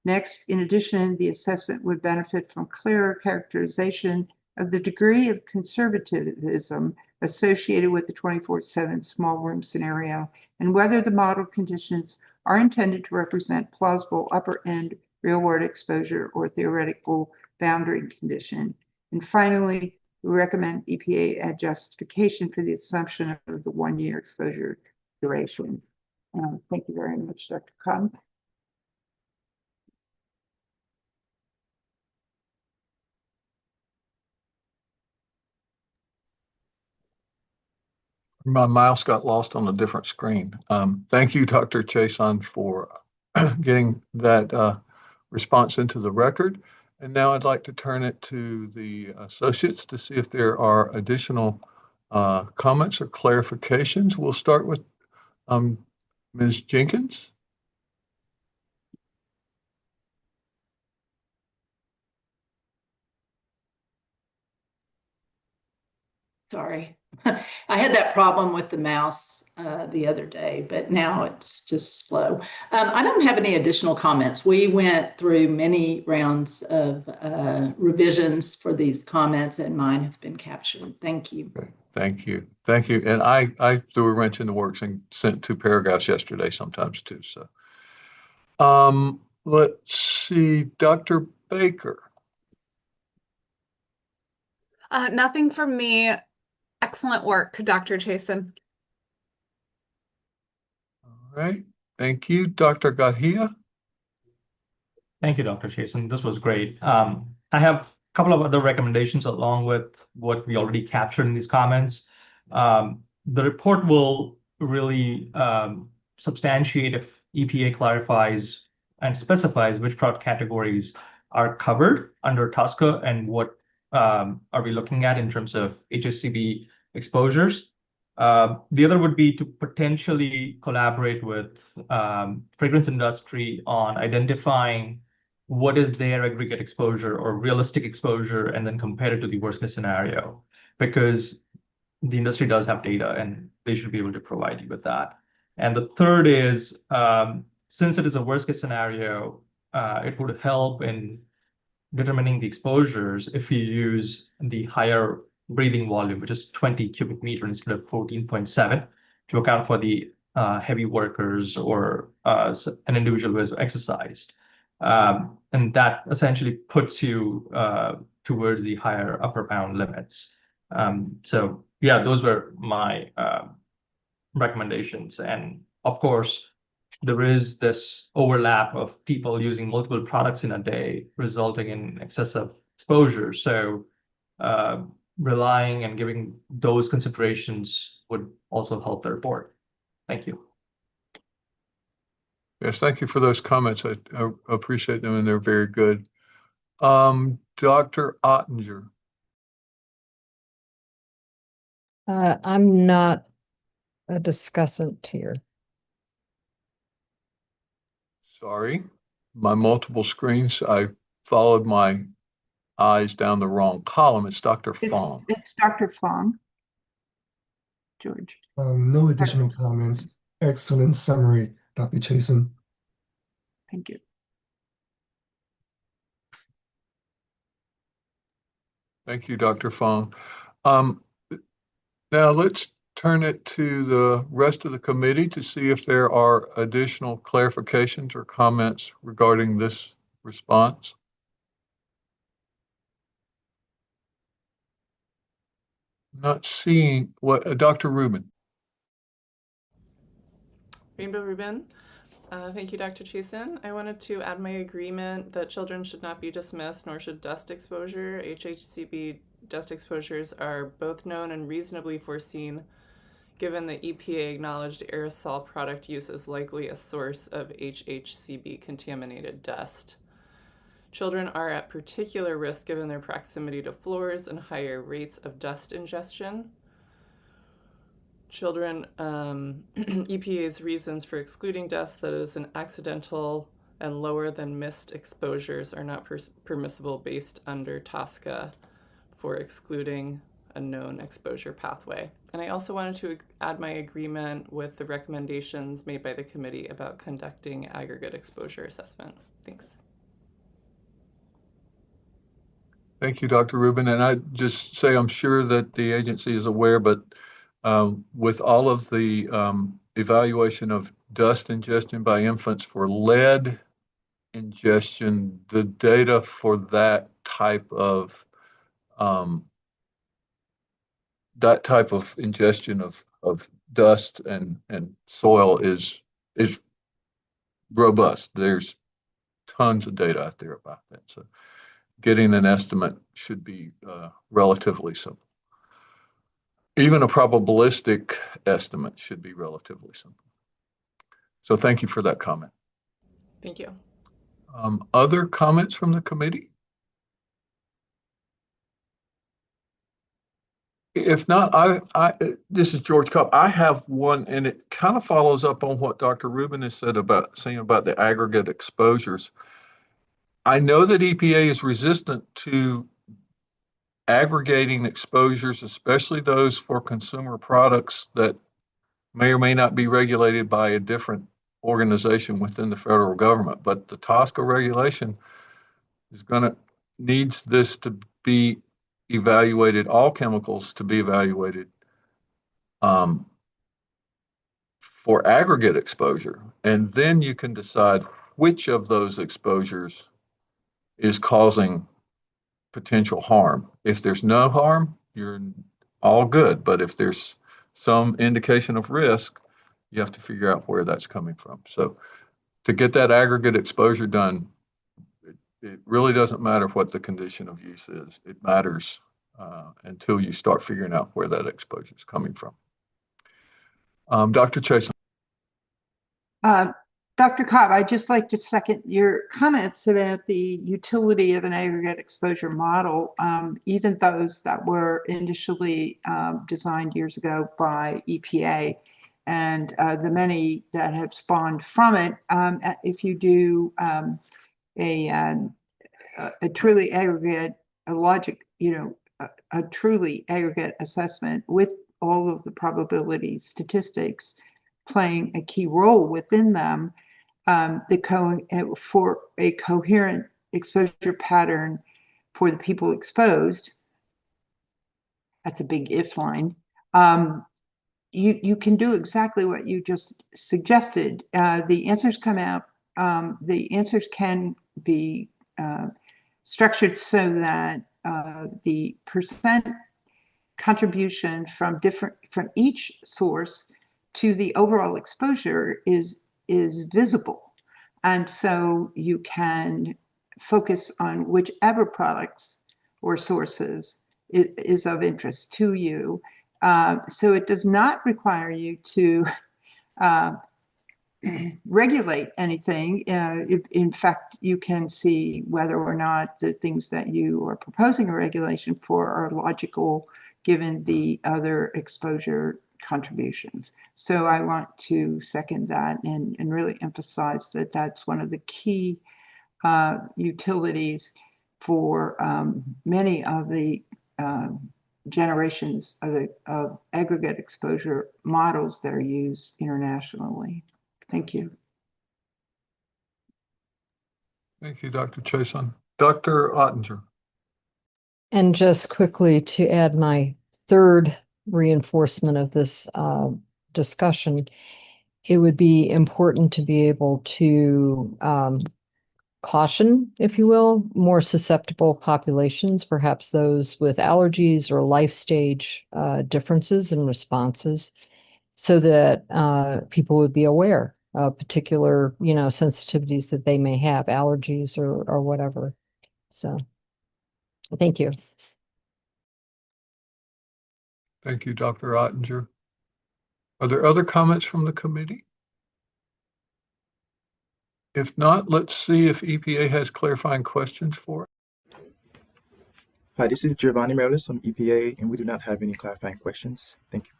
Next, in addition, the assessment would benefit from clearer characterization of the degree of conservatism associated with the 24/7 small room scenario and whether the model conditions are intended to represent plausible upper-end real-world exposure or theoretical boundary condition. And finally, we recommend EPA add justification for the assumption of the one-year exposure duration. Thank you very much, Dr. Cobb. My mouse got lost on a different screen. Thank you, Dr. Chason, for getting that response into the record. And now I'd like to turn it to the associates to see if there are additional comments or clarifications. We'll start with Ms. Jenkins. Sorry. I had that problem with the mouse the other day, but now it's just slow. I don't have any additional comments. We went through many rounds of revisions for these comments, and mine have been captured. Thank you. Okay. Thank you. Thank you. And I threw a wrench in the works and sent 2 paragraphs yesterday sometimes too. So let's see, Dr. Baker. Nothing from me. Excellent work, Dr. Chason. All right. Thank you, Dr. Garcia. Thank you, Dr. Chason. This was great. I have a couple of other recommendations along with what we already captured in these comments. The report will really substantiate if EPA clarifies and specifies which product categories are covered under TSCA and what are we looking at in terms of HHCB exposures. The other would be to potentially collaborate with fragrance industry on identifying what is their aggregate exposure or realistic exposure, and then compare it to the worst case scenario, because the industry does have data and they should be able to provide you with that. And the third is, since it is a worst case scenario, it would help in determining the exposures if you use the higher breathing volume, which is 20 cubic meter instead of 14.7, to account for the heavy workers or an individual who has exercised. And that essentially puts you towards the higher upper bound limits. So yeah, those were my recommendations. And of course, there is this overlap of people using multiple products in a day, resulting in excessive exposure. So relying and giving those considerations would also help the report. Thank you. Yes, thank you for those comments. I appreciate them, and they're very good. Dr. Ottinger. I'm not a discussant here. Sorry, my multiple screens, I followed my eyes down the wrong column. It's Dr. Fong. It's Dr. Fong. George. No additional comments. Excellent summary, Dr. Chasen. Thank you. Thank you, Dr. Fong. Now let's turn it to the rest of the committee to see if there are additional clarifications or comments regarding this response. Not seeing what, Dr. Rubin. Rainbow Rubin. Thank you, Dr. Chasen. I wanted to add my agreement that children should not be dismissed, nor should dust exposure. HHCB dust exposures are both known and reasonably foreseen, given the EPA acknowledged aerosol product use is likely a source of HHCB contaminated dust. Children are at particular risk given their proximity to floors and higher rates of dust ingestion. Children, EPA's reasons for excluding dust that is an accidental and lower than mist exposures are not permissible based under TSCA for excluding a known exposure pathway. And I also wanted to add my agreement with the recommendations made by the committee about conducting aggregate exposure assessment. Thanks. Thank you, Dr. Rubin. And I just say I'm sure that the agency is aware, but with all of the evaluation of dust ingestion by infants for lead ingestion, the data for that type of ingestion of dust and soil is robust. There's tons of data out there about that. So getting an estimate should be relatively simple. Even a probabilistic estimate should be relatively simple. So thank you for that comment. Thank you. Other comments from the committee? If not, this is George Cobb. I have one, and it kind of follows up on what Dr. Rubin has said about the aggregate exposures. I know that EPA is resistant to aggregating exposures, especially those for consumer products that may or may not be regulated by a different organization within the federal government. But the TSCA regulation is needs this to be evaluated, all chemicals to be evaluated for aggregate exposure. And then you can decide which of those exposures is causing potential harm. If there's no harm, you're all good. But if there's some indication of risk, you have to figure out where that's coming from. So to get that aggregate exposure done, it really doesn't matter what the condition of use is. It matters until you start figuring out where that exposure is coming from. Dr. Chasen. Dr. Cobb, I'd just like to second your comments about the utility of an aggregate exposure model, even those that were initially designed years ago by EPA and the many that have spawned from it. If you do a truly aggregate, a truly aggregate assessment with all of the probability statistics playing a key role within them, for a coherent exposure pattern for the people exposed, that's a big if line, you can do exactly what you just suggested. The answers come out, the answers can be structured so that the percent contribution from each source to the overall exposure is visible. And so you can focus on whichever products or sources is of interest to you. So it does not require you to regulate anything. In fact, you can see whether or not the things that you are proposing a regulation for are logical given the other exposure contributions. So I want to second that and really emphasize that that's one of the key utilities for many of the generations of aggregate exposure models that are used internationally. Thank you. Thank you, Dr. Chason. Dr. Ottinger. And just quickly to add my third reinforcement of this discussion, it would be important to be able to caution, if you will, more susceptible populations, perhaps those with allergies or life stage differences in responses, so that people would be aware of particular, sensitivities that they may have, allergies or whatever. So, thank you. Thank you, Dr. Ottinger. Are there other comments from the committee? If not, let's see if EPA has clarifying questions for us. Hi, this is Giovanni Morales from EPA, and we do not have any clarifying questions. Thank you.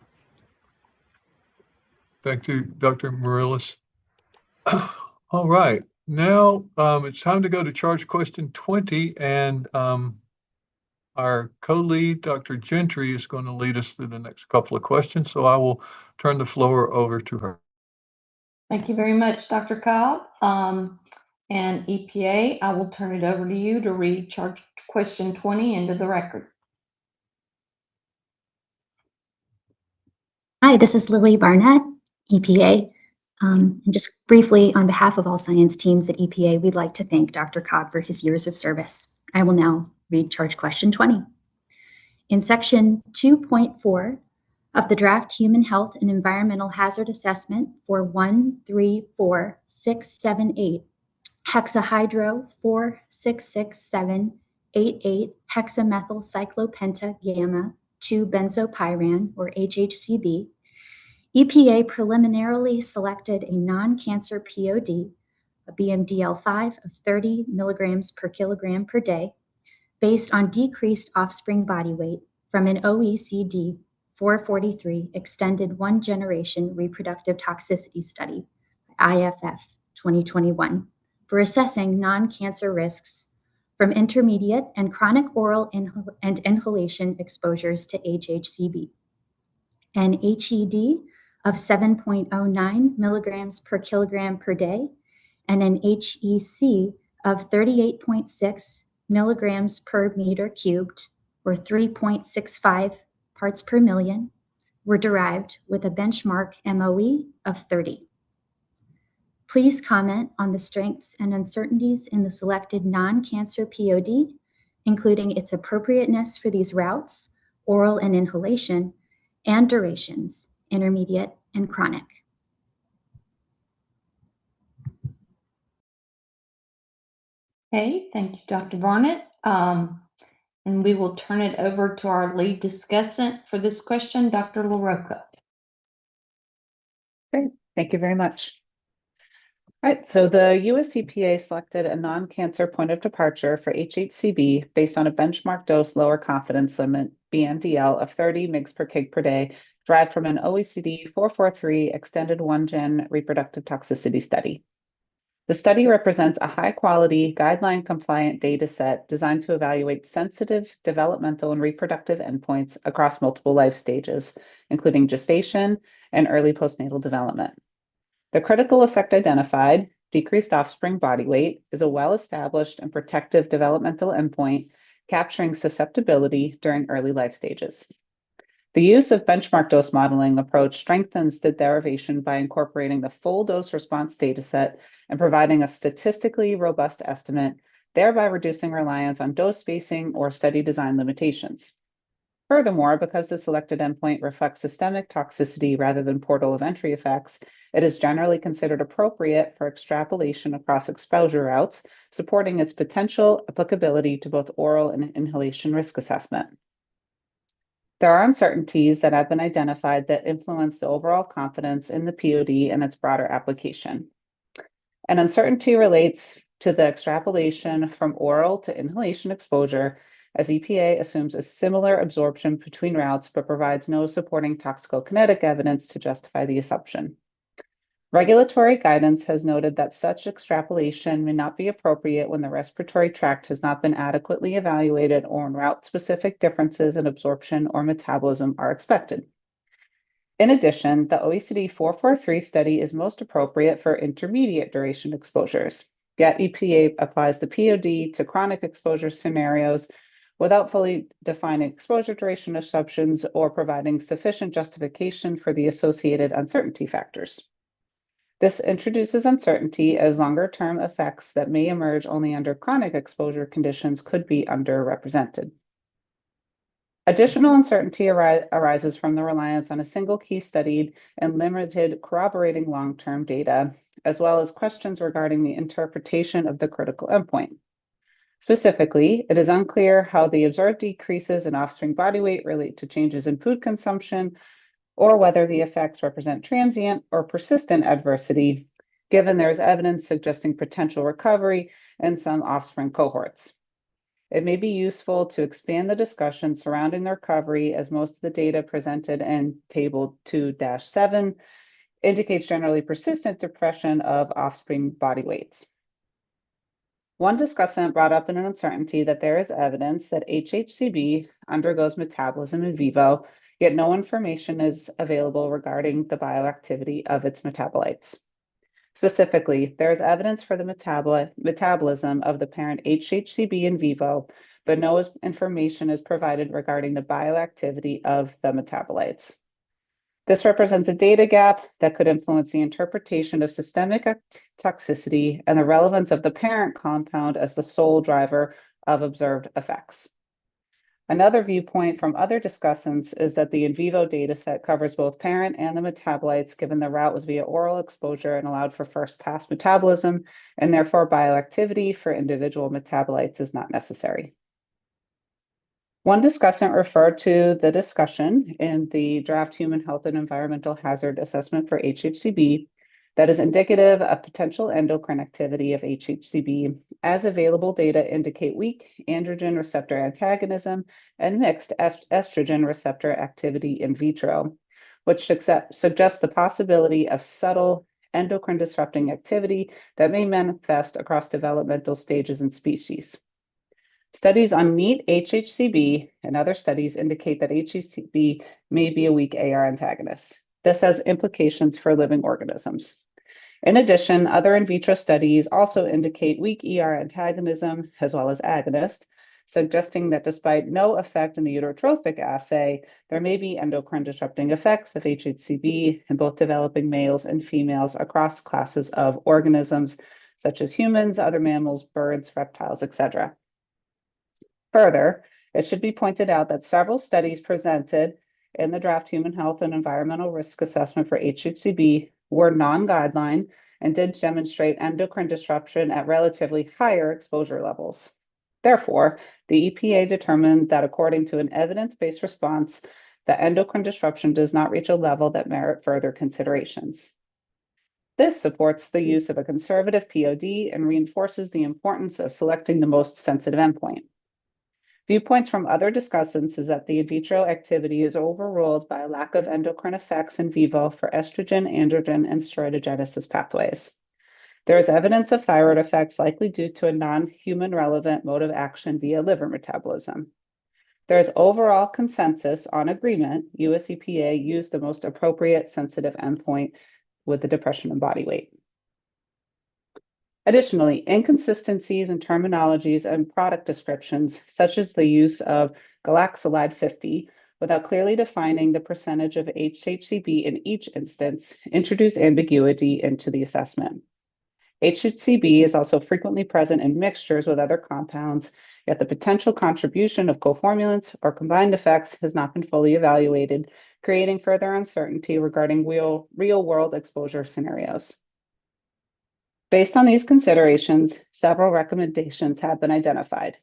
Thank you, Dr. Morales. All right, now it's time to go to charge question 20, and our co-lead, Dr. Gentry, is going to lead us through the next couple of questions, so I will turn the floor over to her. Thank you very much, Dr. Cobb. And EPA, I will turn it over to you to read charge question 20 into the record. Hi, this is Lily Barnett, EPA. And just briefly, on behalf of all science teams at EPA, we'd like to thank Dr. Cobb for his years of service. I will now read charge question 20. In section 2.4 of the draft Human Health and Environmental Hazard Assessment for 1344678, hexahydro 4,6,6,7,8,8 hexamethyl cyclopenta gamma 2-benzopyran, or HHCB, EPA preliminarily selected a non-cancer POD, a BMDL5 of 30 milligrams per kilogram per day, based on decreased offspring body weight from an OECD 443 extended one-generation reproductive toxicity study, IFF 2021, for assessing non-cancer risks from intermediate and chronic oral and inhalation exposures to HHCB. An HED of 7.09 milligrams per kilogram per day, and an HEC of 38.6 milligrams per meter cubed, or 3.65 parts per million, were derived with a benchmark MOE of 30. Please comment on the strengths and uncertainties in the selected non-cancer POD, including its appropriateness for these routes, oral and inhalation, and durations, intermediate and chronic. Okay, thank you, Dr. Barnett. And we will turn it over to our lead discussant for this question, Dr. LaRocca. Okay, thank you very much. Right, so the US EPA selected a non-cancer point of departure for HHCB based on a benchmark dose lower confidence limit, BNDL, of 30 mg per kg per day, derived from an OECD 443 extended 1-gen reproductive toxicity study. The study represents a high-quality, guideline-compliant data set designed to evaluate sensitive developmental and reproductive endpoints across multiple life stages, including gestation and early postnatal development. The critical effect identified, decreased offspring body weight, is a well-established and protective developmental endpoint capturing susceptibility during early life stages. The use of benchmark dose modeling approach strengthens the derivation by incorporating the full dose response dataset and providing a statistically robust estimate, thereby reducing reliance on dose spacing or study design limitations. Furthermore, because the selected endpoint reflects systemic toxicity rather than portal of entry effects, it is generally considered appropriate for extrapolation across exposure routes, supporting its potential applicability to both oral and inhalation risk assessment. There are uncertainties that have been identified that influence the overall confidence in the POD and its broader application. An uncertainty relates to the extrapolation from oral to inhalation exposure, as EPA assumes a similar absorption between routes but provides no supporting toxicokinetic evidence to justify the assumption. Regulatory guidance has noted that such extrapolation may not be appropriate when the respiratory tract has not been adequately evaluated or when route-specific differences in absorption or metabolism are expected. In addition, the OECD 443 study is most appropriate for intermediate duration exposures, yet EPA applies the POD to chronic exposure scenarios without fully defining exposure duration assumptions or providing sufficient justification for the associated uncertainty factors. This introduces uncertainty as longer-term effects that may emerge only under chronic exposure conditions could be underrepresented. Additional uncertainty arises from the reliance on a single key studied and limited corroborating long-term data, as well as questions regarding the interpretation of the critical endpoint. Specifically, it is unclear how the observed decreases in offspring body weight relate to changes in food consumption, or whether the effects represent transient or persistent adversity, given there is evidence suggesting potential recovery in some offspring cohorts. It may be useful to expand the discussion surrounding the recovery, as most of the data presented in Table 2-7 indicates generally persistent depression of offspring body weights. One discussant brought up an uncertainty that there is evidence that HHCB undergoes metabolism in vivo, yet no information is available regarding the bioactivity of its metabolites. Specifically, there is evidence for the metabolism of the parent HHCB in vivo, but no information is provided regarding the bioactivity of the metabolites. This represents a data gap that could influence the interpretation of systemic toxicity and the relevance of the parent compound as the sole driver of observed effects. Another viewpoint from other discussants is that the in vivo data set covers both parent and the metabolites, given the route was via oral exposure and allowed for first pass metabolism, and therefore bioactivity for individual metabolites is not necessary. One discussant referred to the discussion in the draft Human Health and Environmental Hazard Assessment for HHCB that is indicative of potential endocrine activity of HHCB, as available data indicate weak androgen receptor antagonism and mixed estrogen receptor activity in vitro, which suggests the possibility of subtle endocrine disrupting activity that may manifest across developmental stages and species. Studies on neat HHCB and other studies indicate that HHCB may be a weak AR antagonist. This has implications for living organisms. In addition, other in vitro studies also indicate weak ER antagonism as well as agonist, suggesting that despite no effect in the uterotrophic assay, there may be endocrine disrupting effects of HHCB in both developing males and females across classes of organisms, such as humans, other mammals, birds, reptiles, etc. Further, it should be pointed out that several studies presented in the draft Human Health and Environmental Risk Assessment for HHCB were non-guideline and did demonstrate endocrine disruption at relatively higher exposure levels. Therefore, the EPA determined that according to an evidence-based response, the endocrine disruption does not reach a level that merit further considerations. This supports the use of a conservative POD and reinforces the importance of selecting the most sensitive endpoint. Viewpoints from other discussants is that the in vitro activity is overruled by a lack of endocrine effects in vivo for estrogen, androgen, and steroidogenesis pathways. There is evidence of thyroid effects likely due to a non-human relevant mode of action via liver metabolism. There is overall consensus on agreement US EPA used the most appropriate sensitive endpoint with the depression in body weight. Additionally, inconsistencies in terminologies and product descriptions, such as the use of galaxolide 50 without clearly defining the percentage of HHCB in each instance, introduce ambiguity into the assessment. HHCB is also frequently present in mixtures with other compounds, yet the potential contribution of coformulants or combined effects has not been fully evaluated, creating further uncertainty regarding real-world exposure scenarios. Based on these considerations, several recommendations have been identified.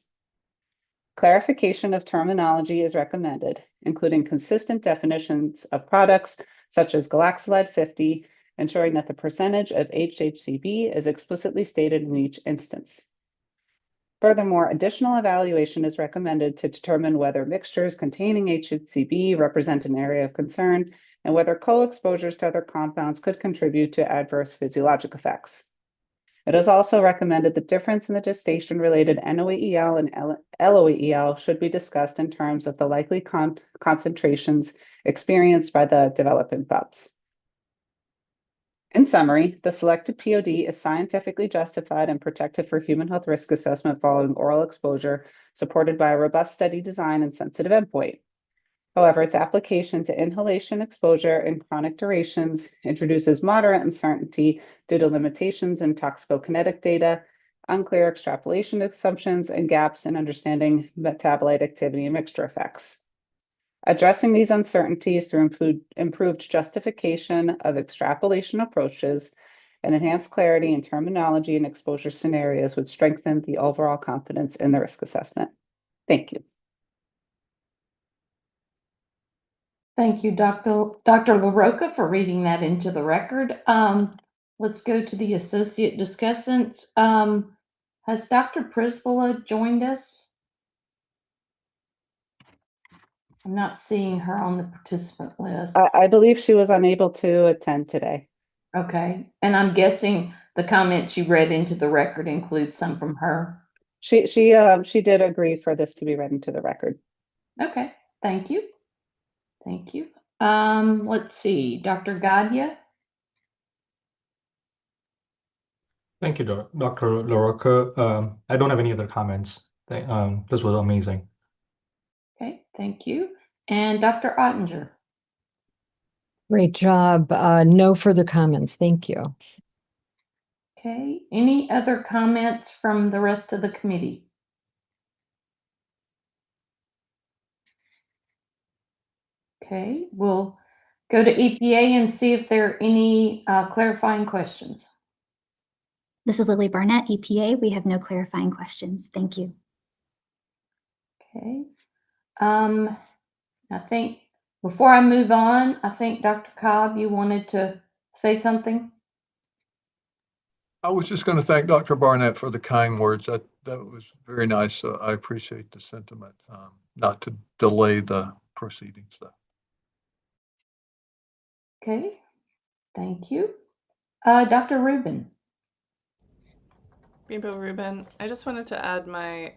Clarification of terminology is recommended, including consistent definitions of products such as galaxolide 50, ensuring that the percentage of HHCB is explicitly stated in each instance. Furthermore, additional evaluation is recommended to determine whether mixtures containing HHCB represent an area of concern and whether co-exposures to other compounds could contribute to adverse physiologic effects. It is also recommended that difference in the gestation-related NOAEL and LOAEL should be discussed in terms of the likely concentrations experienced by the developing pups. In summary, the selected POD is scientifically justified and protected for human health risk assessment following oral exposure, supported by a robust study design and sensitive endpoint. However, its application to inhalation exposure and chronic durations introduces moderate uncertainty due to limitations in toxicokinetic data, unclear extrapolation assumptions, and gaps in understanding metabolite activity and mixture effects. Addressing these uncertainties through improved justification of extrapolation approaches and enhanced clarity in terminology and exposure scenarios would strengthen the overall confidence in the risk assessment. Thank you. Thank you, Dr. LaRocca, for reading that into the record. Let's go to the associate discussants. Has Dr. Prisbilla joined us? I'm not seeing her on the participant list. I believe she was unable to attend today. Okay, and I'm guessing the comments you read into the record include some from her. She did agree for this to be read into the record. Okay, thank you. Thank you. Let's see, Dr. Gadia. Thank you, Dr. LaRocca. I don't have any other comments. This was amazing. Okay, thank you. And Dr. Ottinger. Great job. No further comments. Thank you. Okay, any other comments from the rest of the committee? Okay, we'll go to EPA and see if there are any clarifying questions. This is Lily Barnett, EPA. We have no clarifying questions. Thank you. Okay. I think before I move on, I think Dr. Cobb, you wanted to say something? I was just going to thank Dr. Barnett for the kind words. That was very nice. I appreciate the sentiment, not to delay the proceedings though. Okay, thank you. Dr. Rubin. Rainbow Rubin, I just wanted to add my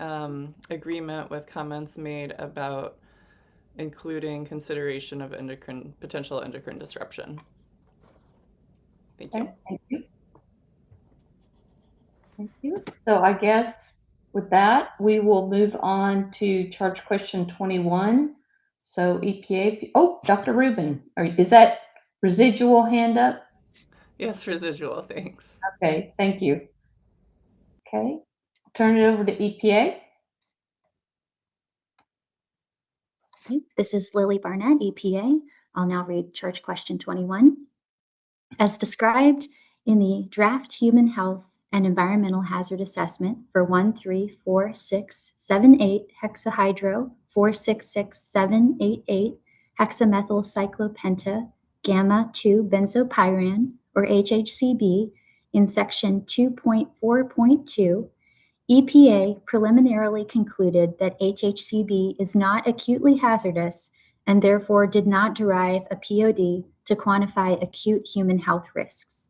agreement with comments made about including consideration of potential endocrine disruption. Thank you. Okay, thank you. Thank you. So I guess with that, we will move on to charge question 21. So EPA, oh, Dr. Rubin, is that residual hand up? Yes, residual, thanks. Okay, thank you. Okay, turn it over to EPA. This is Lily Barnett, EPA. I'll now read charge question 21. As described in the draft human health and environmental hazard assessment for 1,3,4,6,7,8 hexahydro 4,6,6,7,8,8 hexamethyl cyclopenta gamma 2 benzopyran, or HHCB, in Section 2.4.2, EPA preliminarily concluded that HHCB is not acutely hazardous and therefore did not derive a POD to quantify acute human health risks.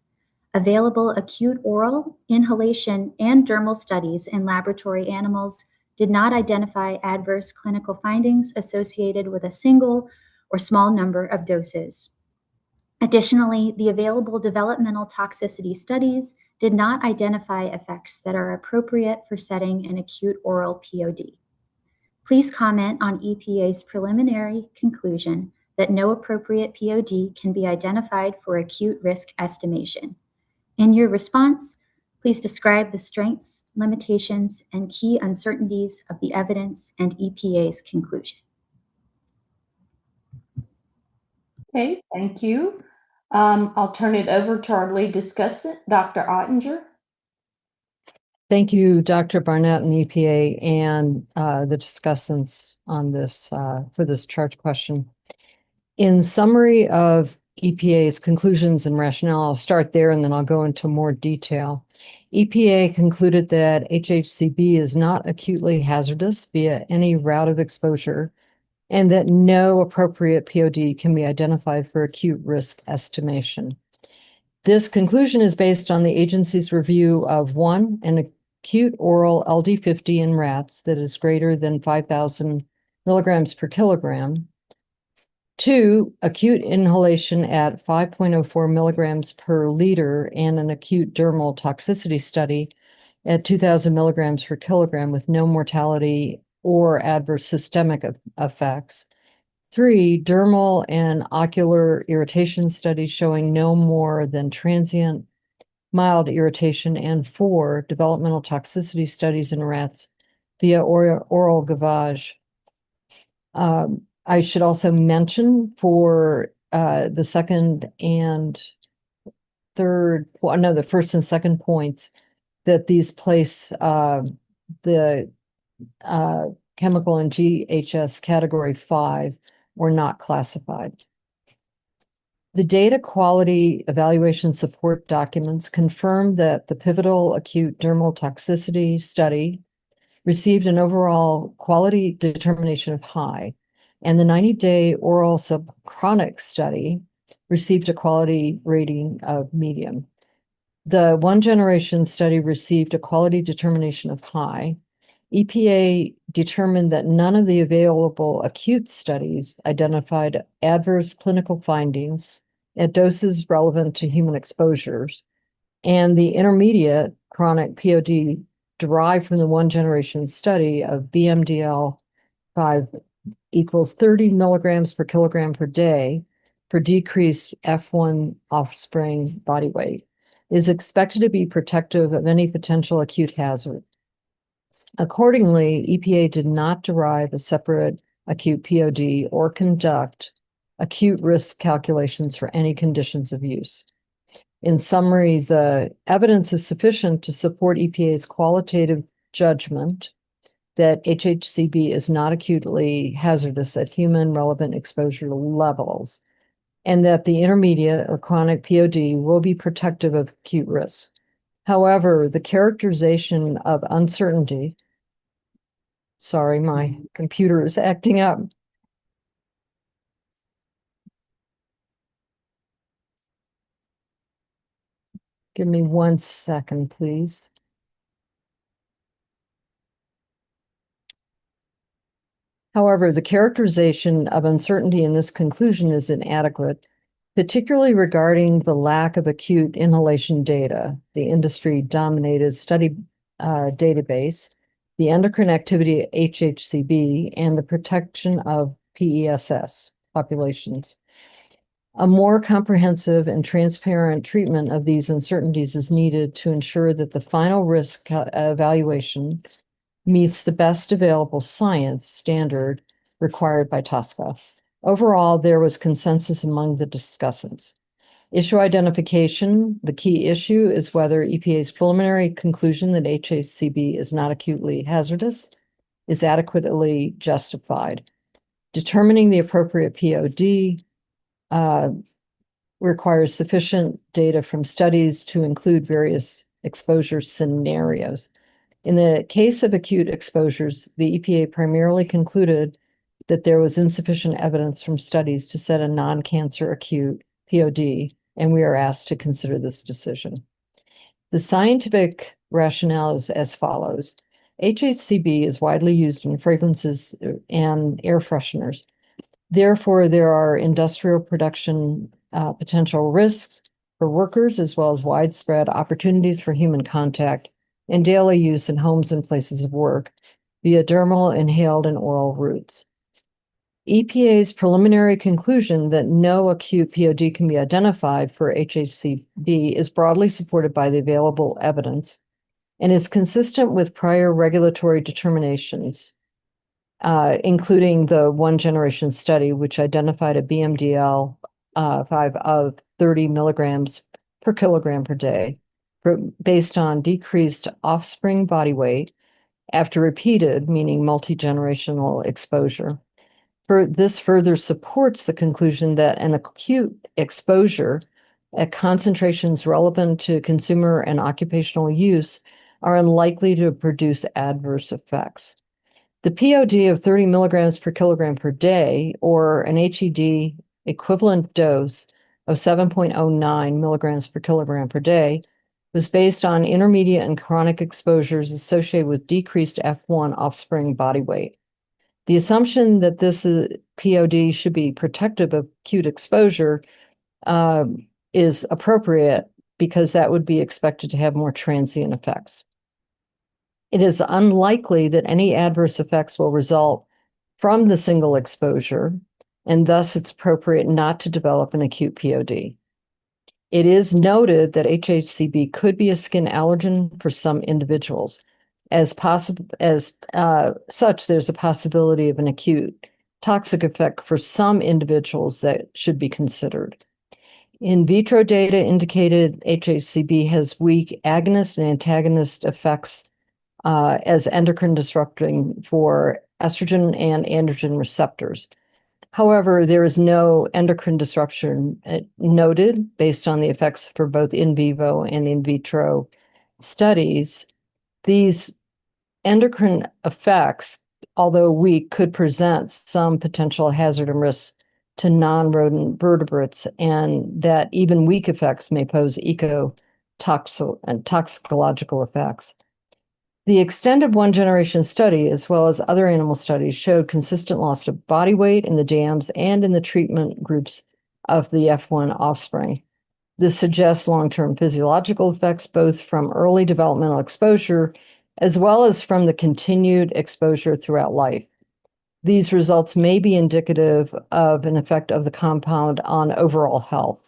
Available acute oral, inhalation, and dermal studies in laboratory animals did not identify adverse clinical findings associated with a single or small number of doses. Additionally, the available developmental toxicity studies did not identify effects that are appropriate for setting an acute oral POD. Please comment on EPA's preliminary conclusion that no appropriate POD can be identified for acute risk estimation. In your response, please describe the strengths, limitations, and key uncertainties of the evidence and EPA's conclusion. Okay, thank you. I'll turn it over to our lead discussant, Dr. Ottinger. Thank you, Dr. Barnett and the EPA and the discussants on this for this charge question. In summary of EPA's conclusions and rationale, I'll start there and then I'll go into more detail. EPA concluded that HHCB is not acutely hazardous via any route of exposure and that no appropriate POD can be identified for acute risk estimation. This conclusion is based on the agency's review of 1, an acute oral LD50 in rats that is greater than 5,000 milligrams per kilogram, 2, acute inhalation at 5.04 milligrams per liter and an acute dermal toxicity study at 2,000 milligrams per kilogram with no mortality or adverse systemic effects. 3, dermal and ocular irritation studies showing no more than transient mild irritation. And 4, developmental toxicity studies in rats via oral gavage. I should also mention for the first and second points that these place the chemical in GHS category 5 were not classified. The data quality evaluation support documents confirm that the pivotal acute dermal toxicity study received an overall quality determination of high, and the 90-day oral subchronic study received a quality rating of medium. The one generation study received a quality determination of high. EPA determined that none of the available acute studies identified adverse clinical findings at doses relevant to human exposures, and the intermediate chronic POD derived from the one generation study of BMDL 5 equals 30 milligrams per kilogram per day for decreased F1 offspring body weight is expected to be protective of any potential acute hazard. Accordingly, EPA did not derive a separate acute POD or conduct acute risk calculations for any conditions of use. In summary, the evidence is sufficient to support EPA's qualitative judgment that HHCB is not acutely hazardous at human relevant exposure levels, and that the intermediate or chronic POD will be protective of acute risk. However, the characterization of uncertainty, sorry, my computer is acting up. Give me 1 second, please. However, the characterization of uncertainty in this conclusion is inadequate, particularly regarding the lack of acute inhalation data, the industry-dominated study database, the endocrine activity at HHCB, and the protection of PESS populations. A more comprehensive and transparent treatment of these uncertainties is needed to ensure that the final risk evaluation meets the best available science standard required by TSCA. Overall, there was consensus among the discussants. Issue identification, the key issue is whether EPA's preliminary conclusion that HHCB is not acutely hazardous is adequately justified. Determining the appropriate POD, requires sufficient data from studies to include various exposure scenarios. In the case of acute exposures, the EPA primarily concluded that there was insufficient evidence from studies to set a non-cancer acute POD, and we are asked to consider this decision. The scientific rationale is as follows. HHCB is widely used in fragrances and air fresheners. Therefore, there are industrial production potential risks for workers, as well as widespread opportunities for human contact and daily use in homes and places of work via dermal, inhaled, and oral routes. EPA's preliminary conclusion that no acute POD can be identified for HHCB is broadly supported by the available evidence and is consistent with prior regulatory determinations, including the one generation study, which identified a BMDL 5 of 30 milligrams per kilogram per day based on decreased offspring body weight after repeated, meaning multi-generational exposure. This further supports the conclusion that an acute exposure at concentrations relevant to consumer and occupational use are unlikely to produce adverse effects. The POD of 30 milligrams per kilogram per day, or an HED equivalent dose of 7.09 milligrams per kilogram per day, was based on intermediate and chronic exposures associated with decreased F1 offspring body weight. The assumption that this POD should be protective of acute exposure is appropriate because that would be expected to have more transient effects. It is unlikely that any adverse effects will result from the single exposure, and thus it's appropriate not to develop an acute POD. It is noted that HHCB could be a skin allergen for some individuals. As such, there's a possibility of an acute toxic effect for some individuals that should be considered. In vitro data indicated HHCB has weak agonist and antagonist effects as endocrine disrupting for estrogen and androgen receptors. However, there is no endocrine disruption noted based on the effects for both in vivo and in vitro studies. These endocrine effects, although weak, could present some potential hazard and risk to non-rodent vertebrates, and that even weak effects may pose toxicological effects. The extended one generation study, as well as other animal studies, showed consistent loss of body weight in the dams and in the treatment groups of the F1 offspring. This suggests long-term physiological effects, both from early developmental exposure as well as from the continued exposure throughout life. These results may be indicative of an effect of the compound on overall health.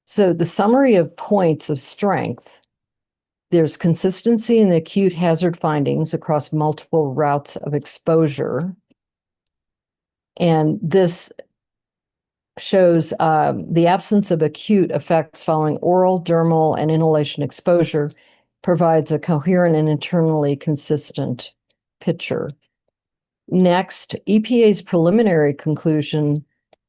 So the summary of points of strength: there's consistency in the acute hazard findings across multiple routes of exposure. And this shows the absence of acute effects following oral, dermal, and inhalation exposure provides a coherent and internally consistent picture. Next, EPA's preliminary conclusion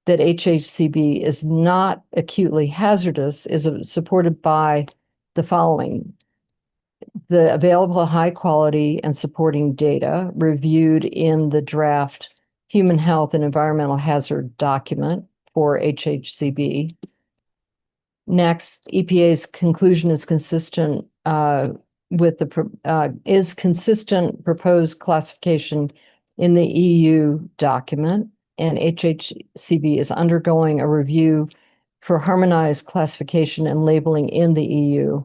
that HHCB is not acutely hazardous is supported by the following: the available high quality and supporting data reviewed in the draft Human Health and Environmental Hazard document for HHCB. Next, EPA's conclusion is consistent with the consistent proposed classification in the EU document, and HHCB is undergoing a review for harmonized classification and labeling in the EU.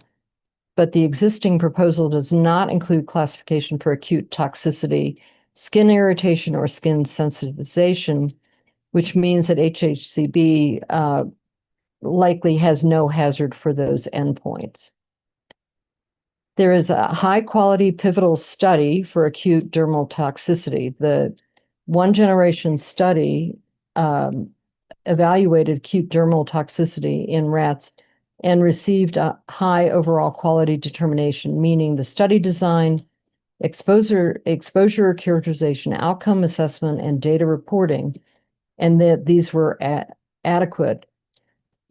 But the existing proposal does not include classification for acute toxicity, skin irritation, or skin sensitization, which means that HHCB likely has no hazard for those endpoints. There is a high-quality pivotal study for acute dermal toxicity. The one-generation study evaluated acute dermal toxicity in rats and received a high overall quality determination, meaning the study design, exposure characterization, outcome assessment, and data reporting, and that these were adequate.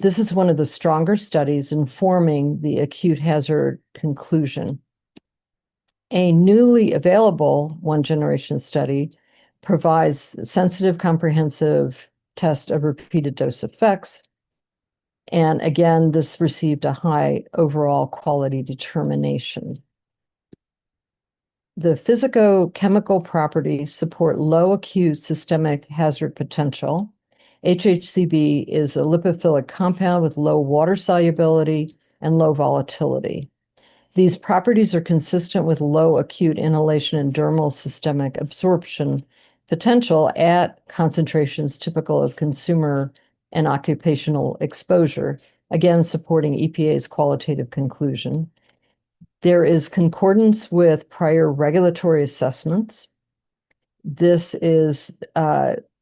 This is one of the stronger studies informing the acute hazard conclusion. A newly available one-generation study provides sensitive, comprehensive test of repeated dose effects. And again, this received a high overall quality determination. The physicochemical properties support low acute systemic hazard potential. HHCB is a lipophilic compound with low water solubility and low volatility. These properties are consistent with low acute inhalation and dermal systemic absorption potential at concentrations typical of consumer and occupational exposure, again supporting EPA's qualitative conclusion. There is concordance with prior regulatory assessments. This is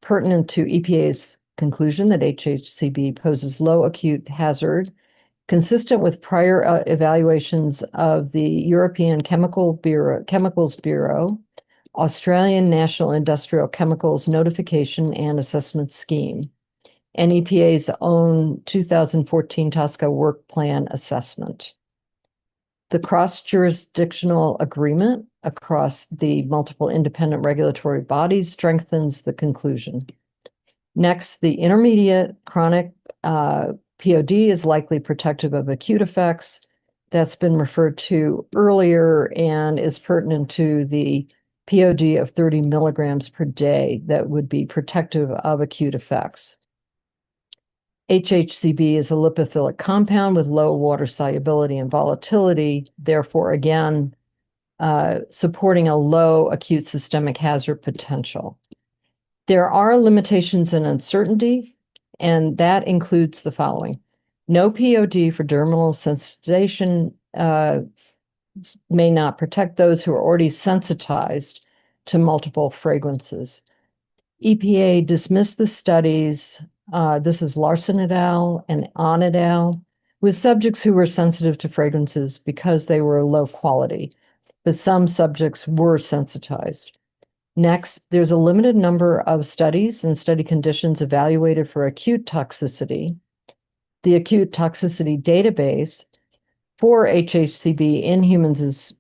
pertinent to EPA's conclusion that HHCB poses low acute hazard, consistent with prior evaluations of the European Chemicals Bureau, Australian National Industrial Chemicals Notification and Assessment Scheme, and EPA's own 2014 TSCA Work Plan Assessment. The cross-jurisdictional agreement across the multiple independent regulatory bodies strengthens the conclusion. Next, the intermediate chronic POD is likely protective of acute effects. That's been referred to earlier and is pertinent to the POD of 30 milligrams per day that would be protective of acute effects. HHCB is a lipophilic compound with low water solubility and volatility, therefore, again, supporting a low acute systemic hazard potential. There are limitations and uncertainty, and that includes the following. No POD for dermal sensitization may not protect those who are already sensitized to multiple fragrances. EPA dismissed the studies, this is Larson et al. And An et al., with subjects who were sensitive to fragrances because they were low quality, but some subjects were sensitized. Next, there's a limited number of studies and study conditions evaluated for acute toxicity. The acute toxicity database for HHCB in humans is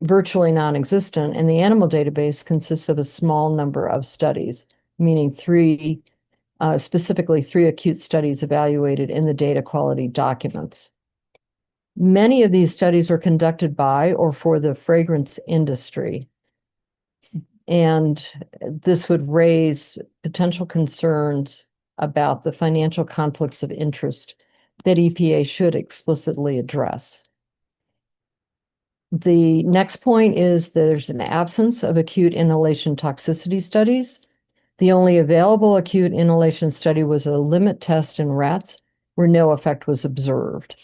virtually non-existent, and the animal database consists of a small number of studies, meaning specifically three acute studies evaluated in the data quality documents. Many of these studies were conducted by or for the fragrance industry. And this would raise potential concerns about the financial conflicts of interest that EPA should explicitly address. The next point is there's an absence of acute inhalation toxicity studies. The only available acute inhalation study was a limit test in rats where no effect was observed.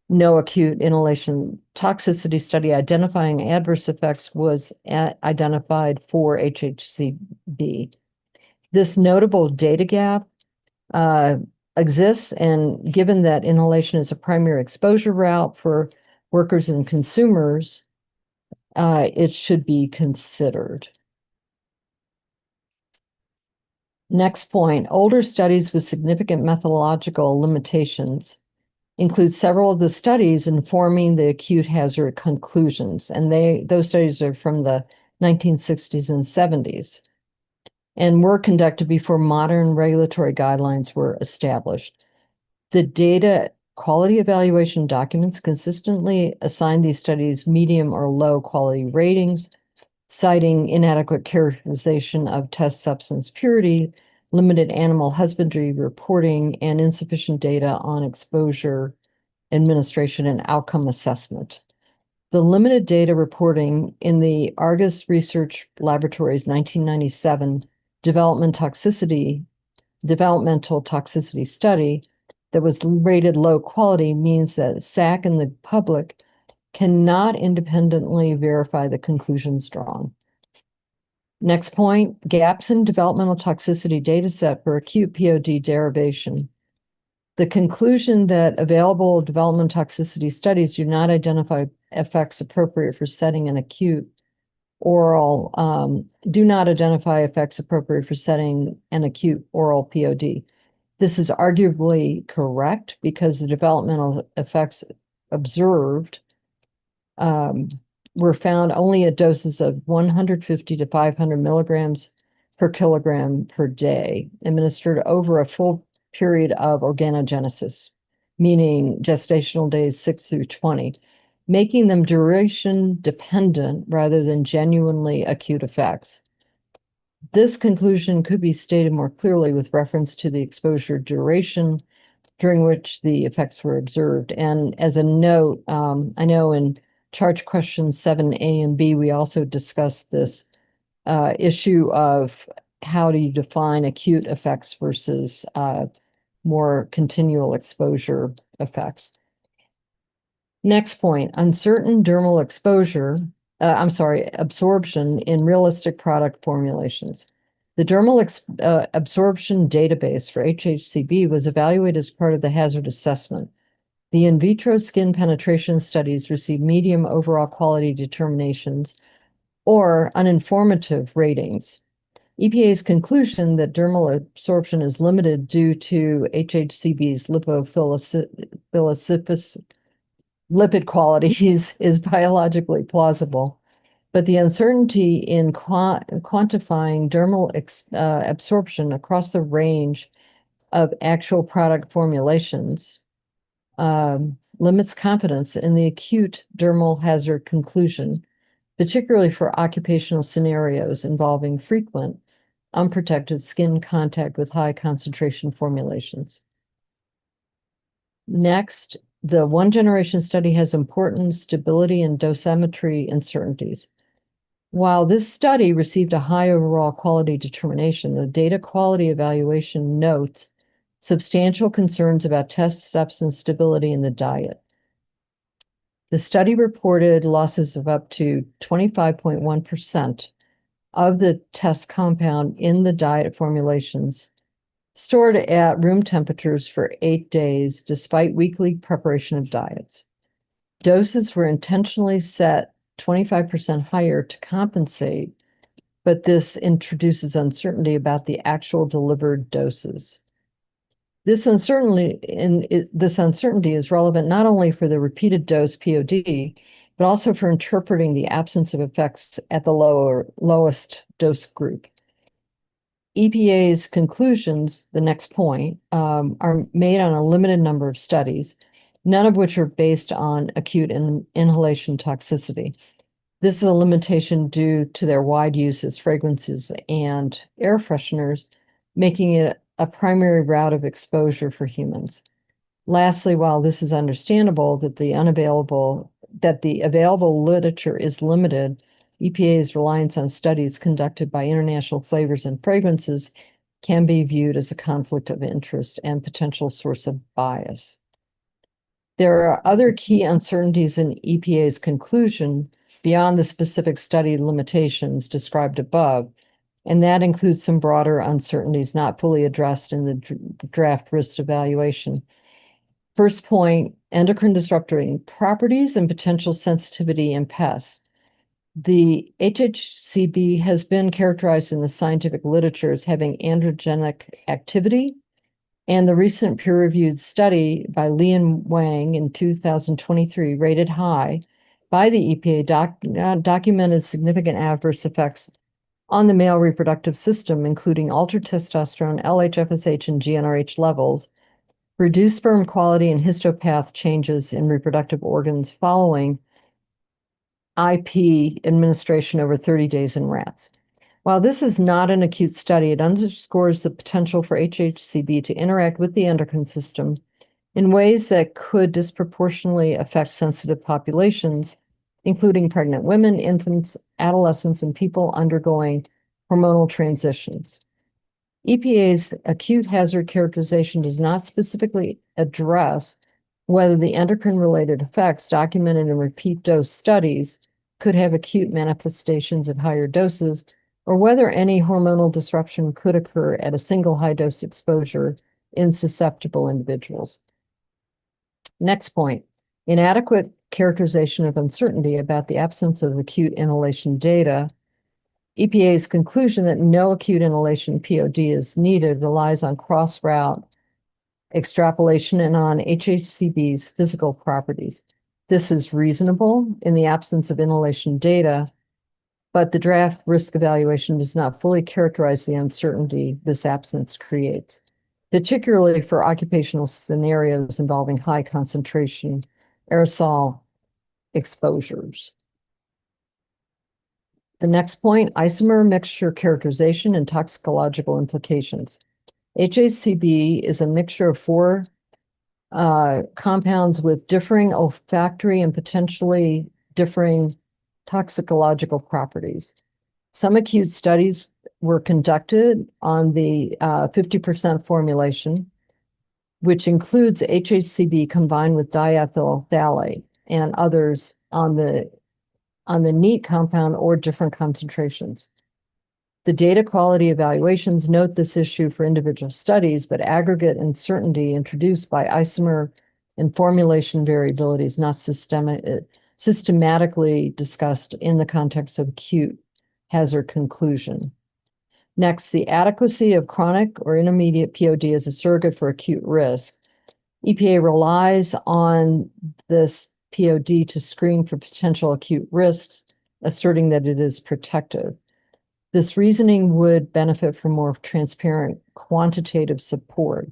No acute inhalation toxicity study identifying adverse effects was identified for HHCB. This notable data gap exists, and given that inhalation is a primary exposure route for workers and consumers, it should be considered. Next point, older studies with significant methodological limitations include several of the studies informing the acute hazard conclusions, and those studies are from the 1960s and 70s and were conducted before modern regulatory guidelines were established. The data quality evaluation documents consistently assign these studies medium or low quality ratings, citing inadequate characterization of test substance purity, limited animal husbandry reporting, and insufficient data on exposure, administration, and outcome assessment. The limited data reporting in the Argus Research Laboratories 1997 developmental toxicity study that was rated low quality means that SACC and the public cannot independently verify the conclusions drawn. Next point, gaps in developmental toxicity dataset for acute POD derivation. The conclusion that available developmental toxicity studies do not identify effects appropriate for setting an acute oral, POD This is arguably correct because the developmental effects observed were found only at doses of 150 to 500 milligrams per kilogram per day, administered over a full period of organogenesis, meaning gestational days 6 through 20, making them duration dependent rather than genuinely acute effects. This conclusion could be stated more clearly with reference to the exposure duration during which the effects were observed. And as a note, I know in charge questions 7A and B, we also discussed this issue of how do you define acute effects versus more continual exposure effects. Next point, uncertain dermal absorption in realistic product formulations. The dermal absorption database for HHCB was evaluated as part of the hazard assessment. The in vitro skin penetration studies received medium overall quality determinations or uninformative ratings. EPA's conclusion that dermal absorption is limited due to HHCB's lipid qualities is biologically plausible, but the uncertainty in quantifying dermal absorption across the range of actual product formulations limits confidence in the acute dermal hazard conclusion, particularly for occupational scenarios involving frequent, unprotected skin contact with high concentration formulations. Next, the one generation study has important stability and dosimetry uncertainties. While this study received a high overall quality determination, the data quality evaluation notes substantial concerns about test steps and stability in the diet. The study reported losses of up to 25.1% of the test compound in the diet formulations stored at room temperatures for 8 days, despite weekly preparation of diets. Doses were intentionally set 25% higher to compensate, but this introduces uncertainty about the actual delivered doses. This uncertainty is relevant not only for the repeated dose POD, but also for interpreting the absence of effects at the lowest dose group. EPA's conclusions, the next point, are made on a limited number of studies, none of which are based on acute inhalation toxicity. This is a limitation due to their wide use as fragrances and air fresheners, making it a primary route of exposure for humans. Lastly, while this is understandable that the available literature is limited, EPA's reliance on studies conducted by International Flavors and Fragrances can be viewed as a conflict of interest and potential source of bias. There are other key uncertainties in EPA's conclusion beyond the specific study limitations described above, and that includes some broader uncertainties not fully addressed in the draft risk evaluation. First point, endocrine disrupting properties and potential sensitivity in pests. The HHCB has been characterized in the scientific literature as having androgenic activity, and the recent peer-reviewed study by Li and Wang in 2023, rated high by the EPA, documented significant adverse effects on the male reproductive system, including altered testosterone, LH-FSH, and GnRH levels, reduced sperm quality, and histopath changes in reproductive organs following IP administration over 30 days in rats. While this is not an acute study, it underscores the potential for HHCB to interact with the endocrine system in ways that could disproportionately affect sensitive populations, including pregnant women, infants, adolescents, and people undergoing hormonal transitions. EPA's acute hazard characterization does not specifically address whether the endocrine-related effects documented in repeat dose studies could have acute manifestations at higher doses, or whether any hormonal disruption could occur at a single high-dose exposure in susceptible individuals. Next point, inadequate characterization of uncertainty about the absence of acute inhalation data. EPA's conclusion that no acute inhalation POD is needed relies on cross-route extrapolation and on HHCB's physical properties. This is reasonable in the absence of inhalation data, but the draft risk evaluation does not fully characterize the uncertainty this absence creates, particularly for occupational scenarios involving high concentration aerosol exposures. The next point, isomer mixture characterization and toxicological implications. HHCB is a mixture of four compounds with differing olfactory and potentially differing toxicological properties. Some acute studies were conducted on the 50% formulation, which includes HHCB combined with diethyl phthalate, and others on the neat compound or different concentrations. The data quality evaluations note this issue for individual studies, but aggregate uncertainty introduced by isomer and formulation variability is not systematically discussed in the context of acute hazard conclusion. Next, the adequacy of chronic or intermediate POD as a surrogate for acute risk. EPA relies on this POD to screen for potential acute risks, asserting that it is protective. This reasoning would benefit from more transparent quantitative support.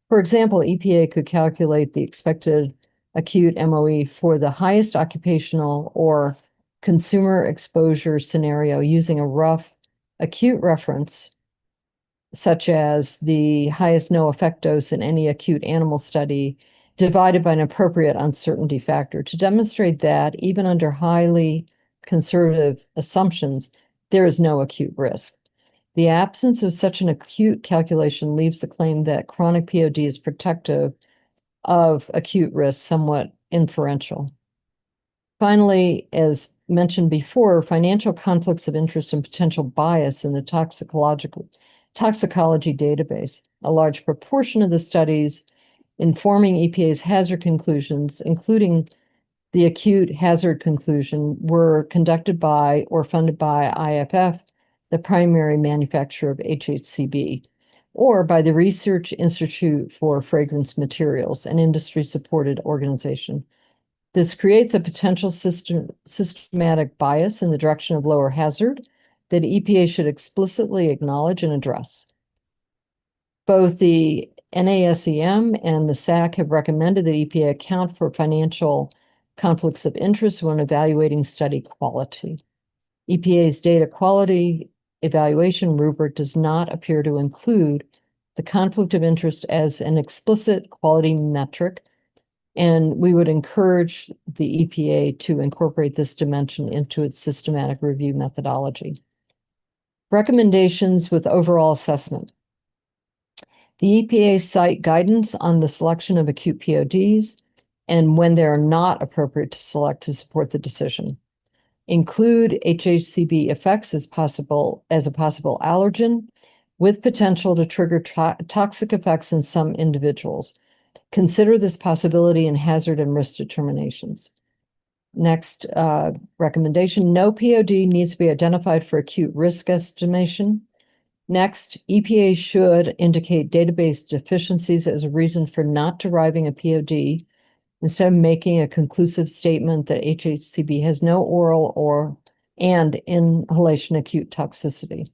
For example, EPA could calculate the expected acute MOE for the highest occupational or consumer exposure scenario using a rough acute reference, such as the highest no effect dose in any acute animal study divided by an appropriate uncertainty factor to demonstrate that even under highly conservative assumptions, there is no acute risk. The absence of such an acute calculation leaves the claim that chronic POD is protective of acute risk somewhat inferential. Finally, as mentioned before, financial conflicts of interest and potential bias in the toxicology database. A large proportion of the studies informing EPA's hazard conclusions, including the acute hazard conclusion, were conducted by or funded by IFF, the primary manufacturer of HHCB, or by the Research Institute for Fragrance Materials, an industry-supported organization. This creates a potential systematic bias in the direction of lower hazard that EPA should explicitly acknowledge and address. Both the NASEM and the SACC have recommended that EPA account for financial conflicts of interest when evaluating study quality. EPA's data quality evaluation rubric does not appear to include the conflict of interest as an explicit quality metric, and we would encourage the EPA to incorporate this dimension into its systematic review methodology. Recommendations with overall assessment. The EPA cite guidance on the selection of acute PODs and when they are not appropriate to select to support the decision. Include HHCB effects as a possible allergen with potential to trigger toxic effects in some individuals. Consider this possibility in hazard and risk determinations. Next recommendation, no POD needs to be identified for acute risk estimation. Next, EPA should indicate database deficiencies as a reason for not deriving a POD instead of making a conclusive statement that HHCB has no oral and inhalation acute toxicity.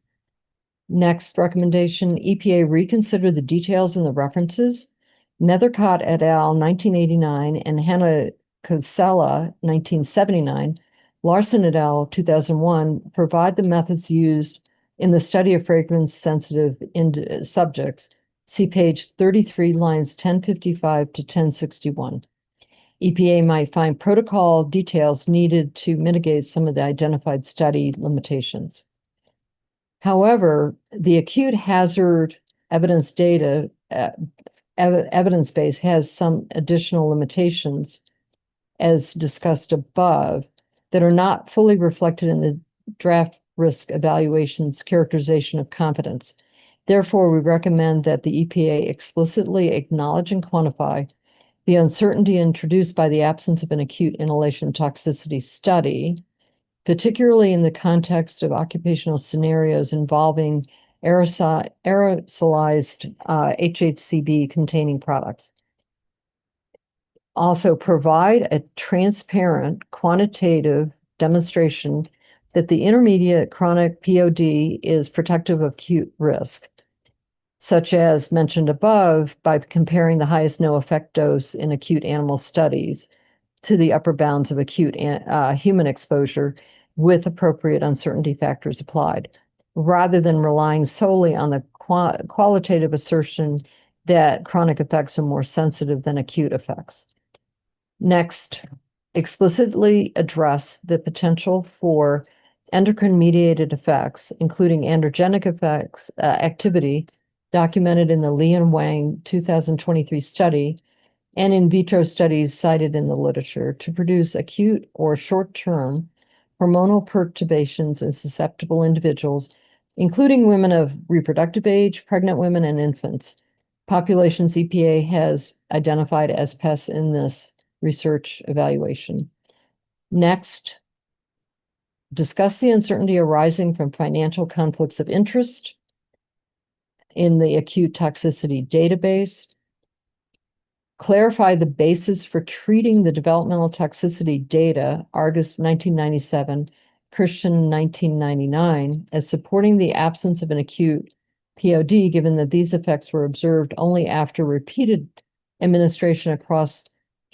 Next recommendation, EPA reconsider the details in the references. Nethercott et al. 1989 and Hannah Casella 1979, Larson et al. 2001 provide the methods used in the study of fragrance-sensitive subjects. See page 33, lines 1055 to 1061. EPA might find protocol details needed to mitigate some of the identified study limitations. However, the acute hazard evidence data evidence base has some additional limitations, as discussed above, that are not fully reflected in the draft risk evaluation's characterization of confidence. Therefore, we recommend that the EPA explicitly acknowledge and quantify the uncertainty introduced by the absence of an acute inhalation toxicity study, particularly in the context of occupational scenarios involving aerosolized HHCB containing products. Also provide a transparent quantitative demonstration that the intermediate chronic POD is protective of acute risk, such as mentioned above by comparing the highest no effect dose in acute animal studies to the upper bounds of acute human exposure with appropriate uncertainty factors applied, rather than relying solely on the qualitative assertion that chronic effects are more sensitive than acute effects. Next, explicitly address the potential for endocrine-mediated effects, including androgenic effects, activity documented in the Li and Wang 2023 study and in vitro studies cited in the literature to produce acute or short-term hormonal perturbations in susceptible individuals, including women of reproductive age, pregnant women, and infants, populations EPA has identified as pests in this research evaluation. Next, discuss the uncertainty arising from financial conflicts of interest in the acute toxicity database. Clarify the basis for treating the developmental toxicity data, Argus 1997, Christian 1999, as supporting the absence of an acute POD, given that these effects were observed only after repeated administration across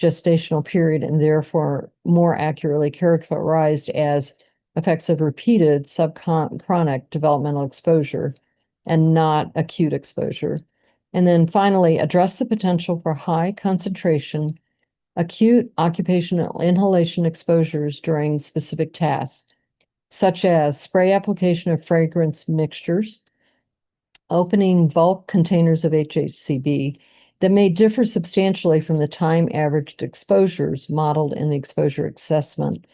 gestational period and therefore more accurately characterized as effects of repeated subchronic developmental exposure and not acute exposure. And then finally, address the potential for high concentration acute occupational inhalation exposures during specific tasks, such as spray application of fragrance mixtures, opening bulk containers of HHCB that may differ substantially from the time averaged exposures modeled in the exposure assessment,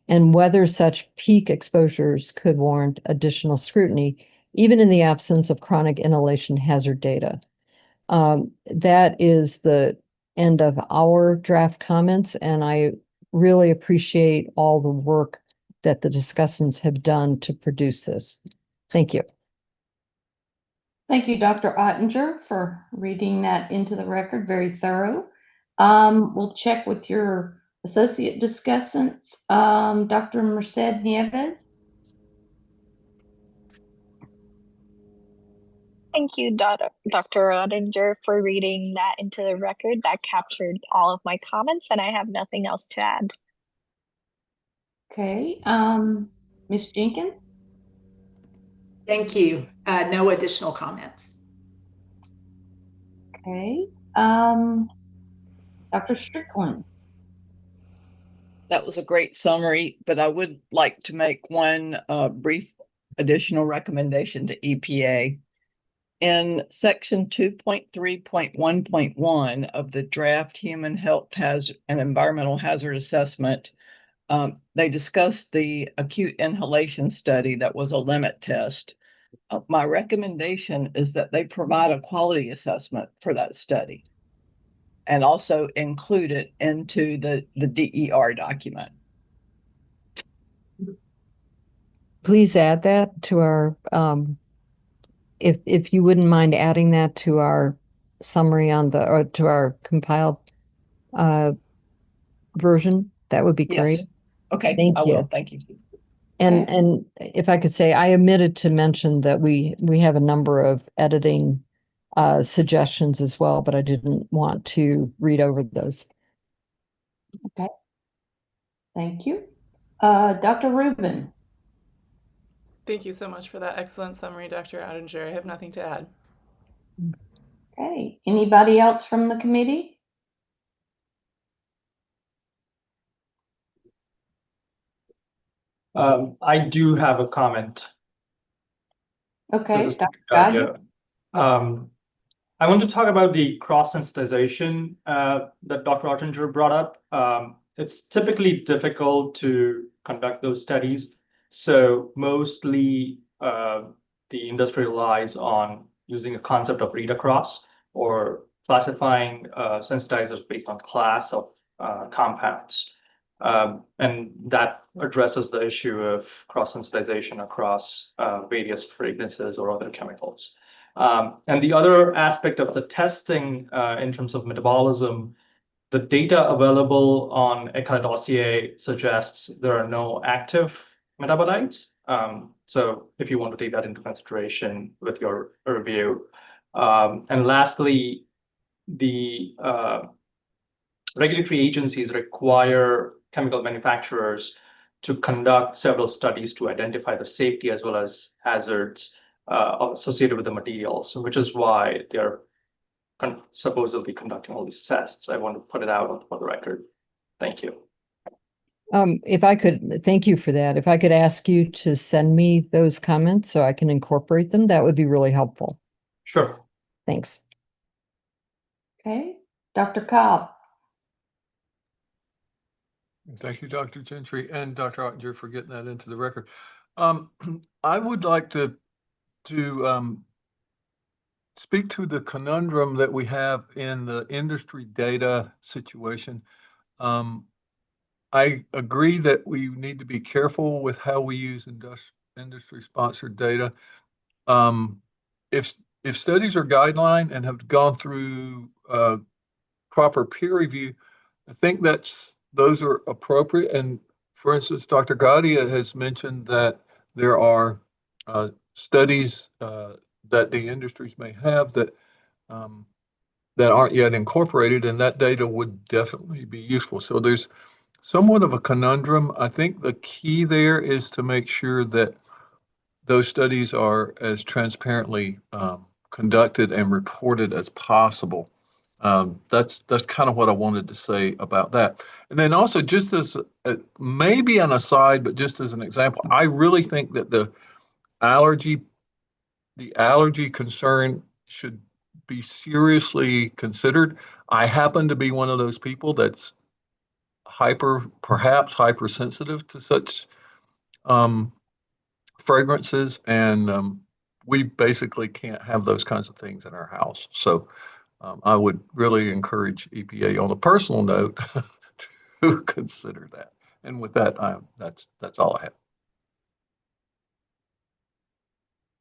and whether such peak exposures could warrant additional scrutiny, even in the absence of chronic inhalation hazard data. That is the end of our draft comments, and I really appreciate all the work that the discussants have done to produce this. Thank you. Thank you, Dr. Ottinger, for reading that into the record. Very thorough. We'll check with your associate discussants. Dr. Merced Nieves. Thank you, Dr. Ottinger, for reading that into the record. That captured all of my comments, and I have nothing else to add. Okay, Ms. Jenkins? Thank you. No additional comments. Okay, Dr. Strickland. That was a great summary, but I would like to make one brief additional recommendation to EPA. In section 2.3.1.1 of the draft Human Health Hazard and Environmental Hazard Assessment, they discussed the acute inhalation study that was a limit test. My recommendation is that they provide a quality assessment for that study and also include it into the DER document. Please add that to our, if you wouldn't mind adding that to our summary on the, or to our compiled version, that would be great. Yes. Okay, Thank I you. will. Thank you. And if I could say, I omitted to mention that we have a number of editing suggestions as well, but I didn't want to read over those. Okay. Thank you. Dr. Rubin. Thank you so much for that excellent summary, Dr. Ottinger. I have nothing to add. Okay. Anybody else from the committee? I do have a comment. Okay, Dr. Geiger. I want to talk about the cross-sensitization that Dr. Ottinger brought up. It's typically difficult to conduct those studies. So mostly the industry relies on using a concept of read across or classifying sensitizers based on class of compounds. And that addresses the issue of cross-sensitization across various fragrances or other chemicals. And the other aspect of the testing in terms of metabolism, the data available on ECHA dossier suggests there are no active metabolites. So if you want to take that into consideration with your review. And lastly, the regulatory agencies require chemical manufacturers to conduct several studies to identify the safety as well as hazards associated with the materials, which is why they're supposedly conducting all these tests. I want to put it out for the record. Thank you. If I could, thank you for that. If I could ask you to send me those comments so I can incorporate them, that would be really helpful. Sure. Thanks. Okay, Dr. Cobb. Thank you, Dr. Gentry and Dr. Ottinger for getting that into the record. I would like to speak to the conundrum that we have in the industry data situation. I agree that we need to be careful with how we use industry-sponsored data. If studies are guideline and have gone through proper peer review, I think those are appropriate. And for instance, Dr. Gadia has mentioned that there are studies that the industries may have that aren't yet incorporated, and that data would definitely be useful. So there's somewhat of a conundrum. I think the key there is to make sure that those studies are as transparently conducted and reported as possible. That's kind of what I wanted to say about that. And then also, just as maybe an aside, but just as an example, I really think that the allergy concern should be seriously considered. I happen to be one of those people that's perhaps hypersensitive to such fragrances, and we basically can't have those kinds of things in our house. So I would really encourage EPA on a personal note to consider that. And with that, that's all I have.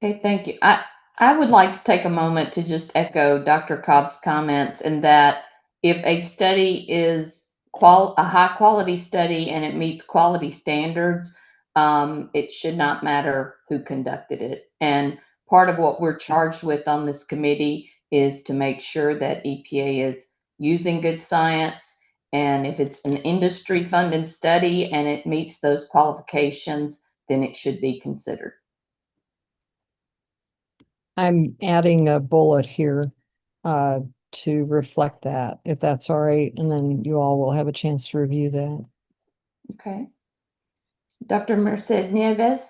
Okay, thank you. I would like to take a moment to just echo Dr. Cobb's comments in that if a study is a high quality study and it meets quality standards, it should not matter who conducted it. And part of what we're charged with on this committee is to make sure that EPA is using good science. And if it's an industry funded study and it meets those qualifications, then it should be considered. I'm adding a bullet here to reflect that, if that's all right, and then you all will have a chance to review that. Okay. Dr. Merced Nieves?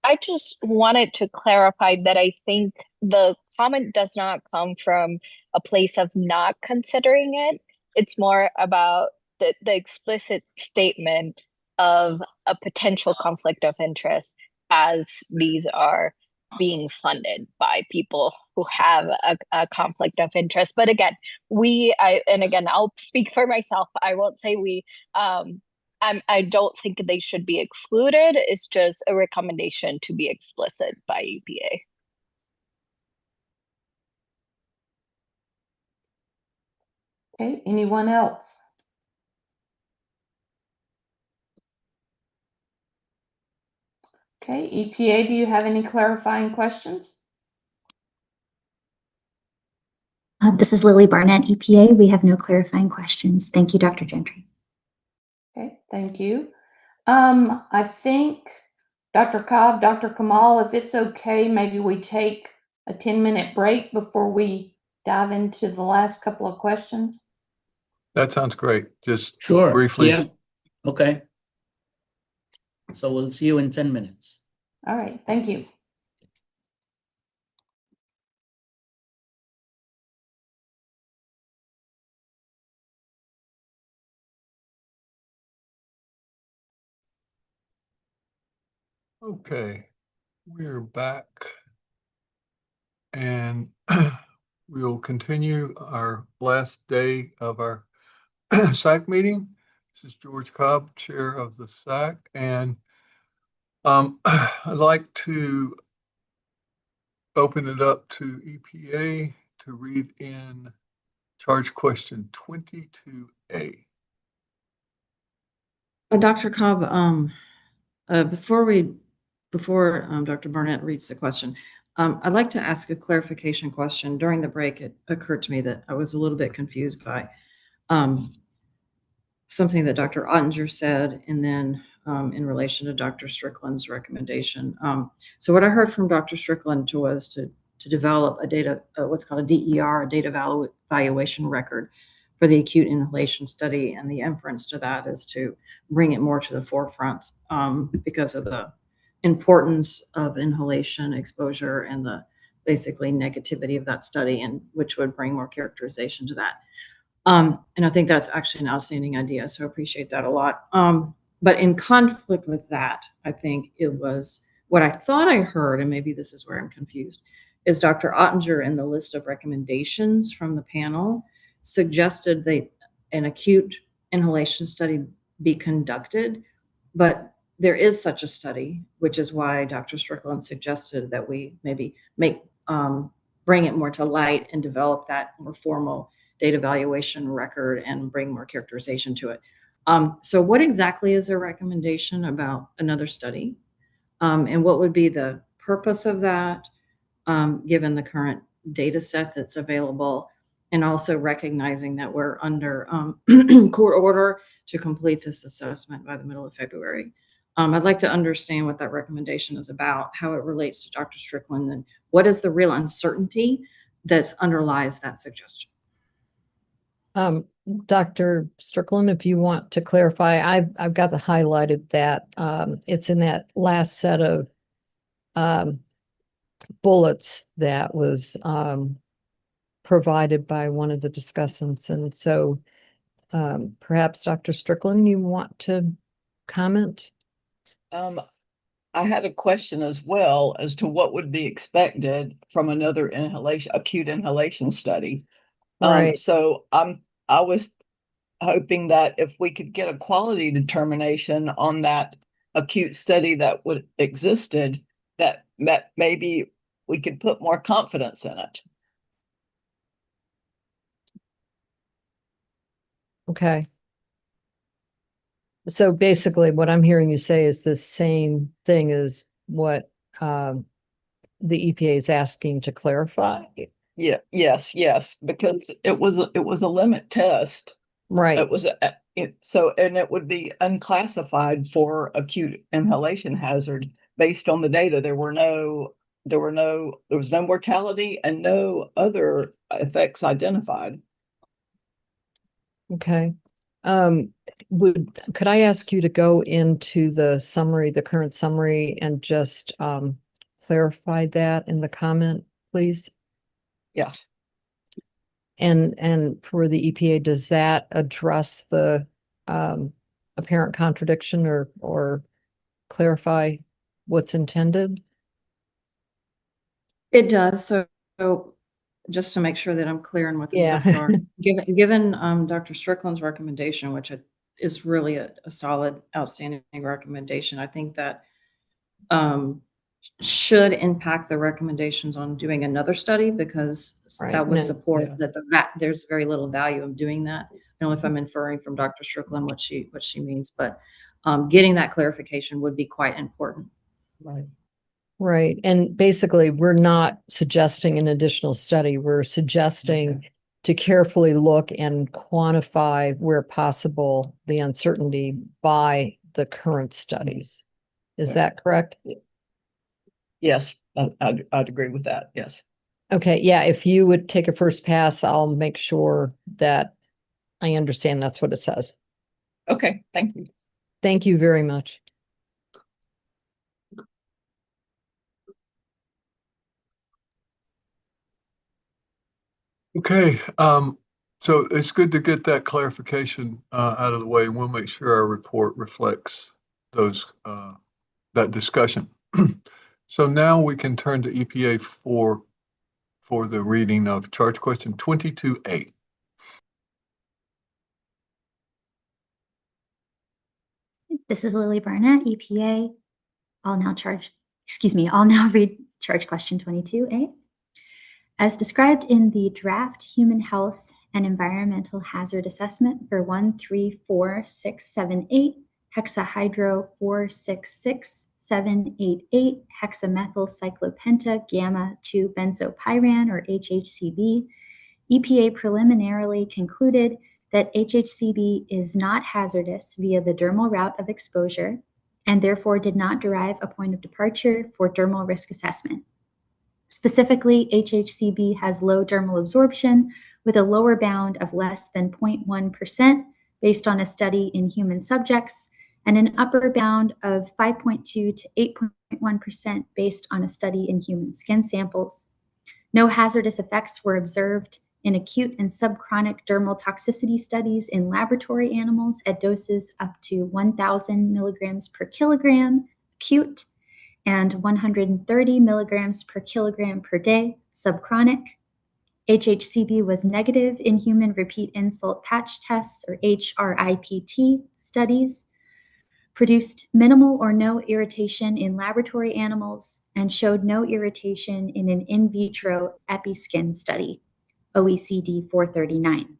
I just wanted to clarify that I think the comment does not come from a place of not considering it. It's more about the explicit statement of a potential conflict of interest as these are being funded by people who have a conflict of interest. But again, and again, I'll speak for myself. I won't say we, I don't think they should be excluded. It's just a recommendation to be explicit by EPA. Okay, anyone else? Okay, EPA, do you have any clarifying questions? This is Lily Barnett, EPA. We have no clarifying questions. Thank you, Dr. Gentry. Okay, thank you. I think Dr. Cobb, Dr. Kamal, if it's okay, maybe we take a 10-minute break before we dive into the last couple of questions. That sounds great. Just Sure. briefly. Yeah. Okay. So we'll see you in 10 minutes. All right. Thank you. Okay, we're back, and we'll continue our last day of our SACC meeting. This is George Cobb, Chair of the SACC, and I'd like to open it up to EPA to read in charge question 22A. Dr. Cobb, before Dr. Barnett reads the question, I'd like to ask a clarification question. During the break, it occurred to me that I was a little bit confused by something that Dr. Ottinger said, and then in relation to Dr. Strickland's recommendation. So what I heard from Dr. Strickland was to develop a data, what's called a DER, a data evaluation record for the acute inhalation study, and the inference to that is to bring it more to the forefront because of the importance of inhalation exposure and the basically negativity of that study, and which would bring more characterization to that. And I think that's actually an outstanding idea, so I appreciate that a lot. But in conflict with that, I think it was what I thought I heard, and maybe this is where I'm confused, is Dr. Ottinger in the list of recommendations from the panel suggested that an acute inhalation study be conducted, but there is such a study, which is why Dr. Strickland suggested that we maybe bring it more to light and develop that more formal data evaluation record and bring more characterization to it. So what exactly is their recommendation about another study? And what would be the purpose of that, given the current data set that's available, and also recognizing that we're under court order to complete this assessment by the middle of February. I'd like to understand what that recommendation is about, how it relates to Dr. Strickland, and what is the real uncertainty that underlies that suggestion. Dr. Strickland, if you want to clarify, I've got the highlighted that it's in that last set of bullets that was provided by one of the discussants. And so perhaps Dr. Strickland, you want to comment? I had a question as well as to what would be expected from another acute inhalation study. Right. So I was hoping that if we could get a quality determination on that acute study that would existed, that maybe we could put more confidence in it. Okay. So basically what I'm hearing you say is the same thing as what the EPA is asking to clarify. Yeah, yes, because it was a limit test. Right. It was and it would be unclassified for acute inhalation hazard based on the data. There was no mortality and no other effects identified. Okay. Could I ask you to go into the summary, the current summary, and just clarify that in the comment, please? Yes. And for the EPA, does that address the apparent contradiction or clarify what's intended? It does. So just to make sure that I'm clear on what the Yeah. steps are, given Dr. Strickland's recommendation, which is really a solid, outstanding recommendation, I think that should impact the recommendations on doing another study, because Right. that would No. support that there's very little value of doing that. I don't know if I'm inferring from Dr. Strickland what she means, but getting that clarification would be quite important. Right. Right. And basically, we're not suggesting an additional study. We're suggesting to carefully look and quantify where possible the uncertainty by the current studies. Is that correct? Yes, I'd agree with that. Yes. Okay. Yeah. If you would take a first pass, I'll make sure that I understand that's what it says. Okay. Thank you. Thank you very much. Okay, so it's good to get that clarification out of the way. We'll make sure our report reflects those that discussion. So now we can turn to EPA for the reading of charge question 22A. This is Lily Barnett, EPA. I'll now read charge question 22A. As described in the draft human health and environmental hazard assessment for 134678 hexahydro 466788 hexamethyl cyclopenta gamma 2 benzopyran or HHCB, EPA preliminarily concluded that HHCB is not hazardous via the dermal route of exposure and therefore did not derive a point of departure for dermal risk assessment. Specifically, HHCB has low dermal absorption with a lower bound of less than 0.1% based on a study in human subjects and an upper bound of 5.2 to 8.1% based on a study in human skin samples. No hazardous effects were observed in acute and subchronic dermal toxicity studies in laboratory animals at doses up to 1,000 milligrams per kilogram acute and 130 milligrams per kilogram per day subchronic. HHCB was negative in human repeat insult patch tests or HRIPT studies, produced minimal or no irritation in laboratory animals, and showed no irritation in an in vitro episkin study, OECD 439.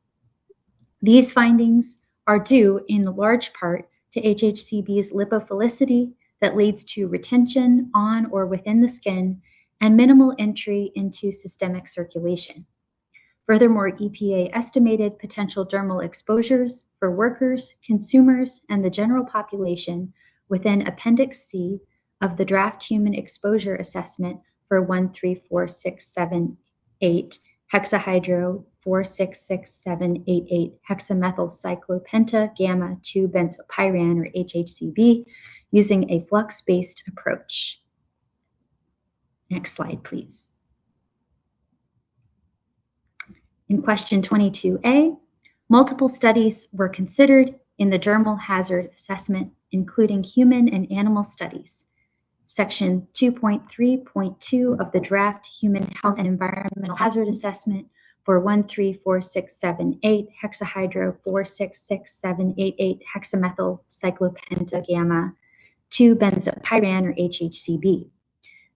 These findings are due in large part to HHCB's lipophilicity that leads to retention on or within the skin and minimal entry into systemic circulation. Furthermore, EPA estimated potential dermal exposures for workers, consumers, and the general population within Appendix C of the draft human exposure assessment for 134678 hexahydro 466788 hexamethyl cyclopenta gamma 2 benzopyran or HHCB using a flux-based approach. Next slide, please. In question 22A, multiple studies were considered in the dermal hazard assessment, including human and animal studies. Section 2.3.2 of the draft human health and environmental hazard assessment for 134678 hexahydro 466788 hexamethyl cyclopenta gamma 2 benzopyran or HHCB.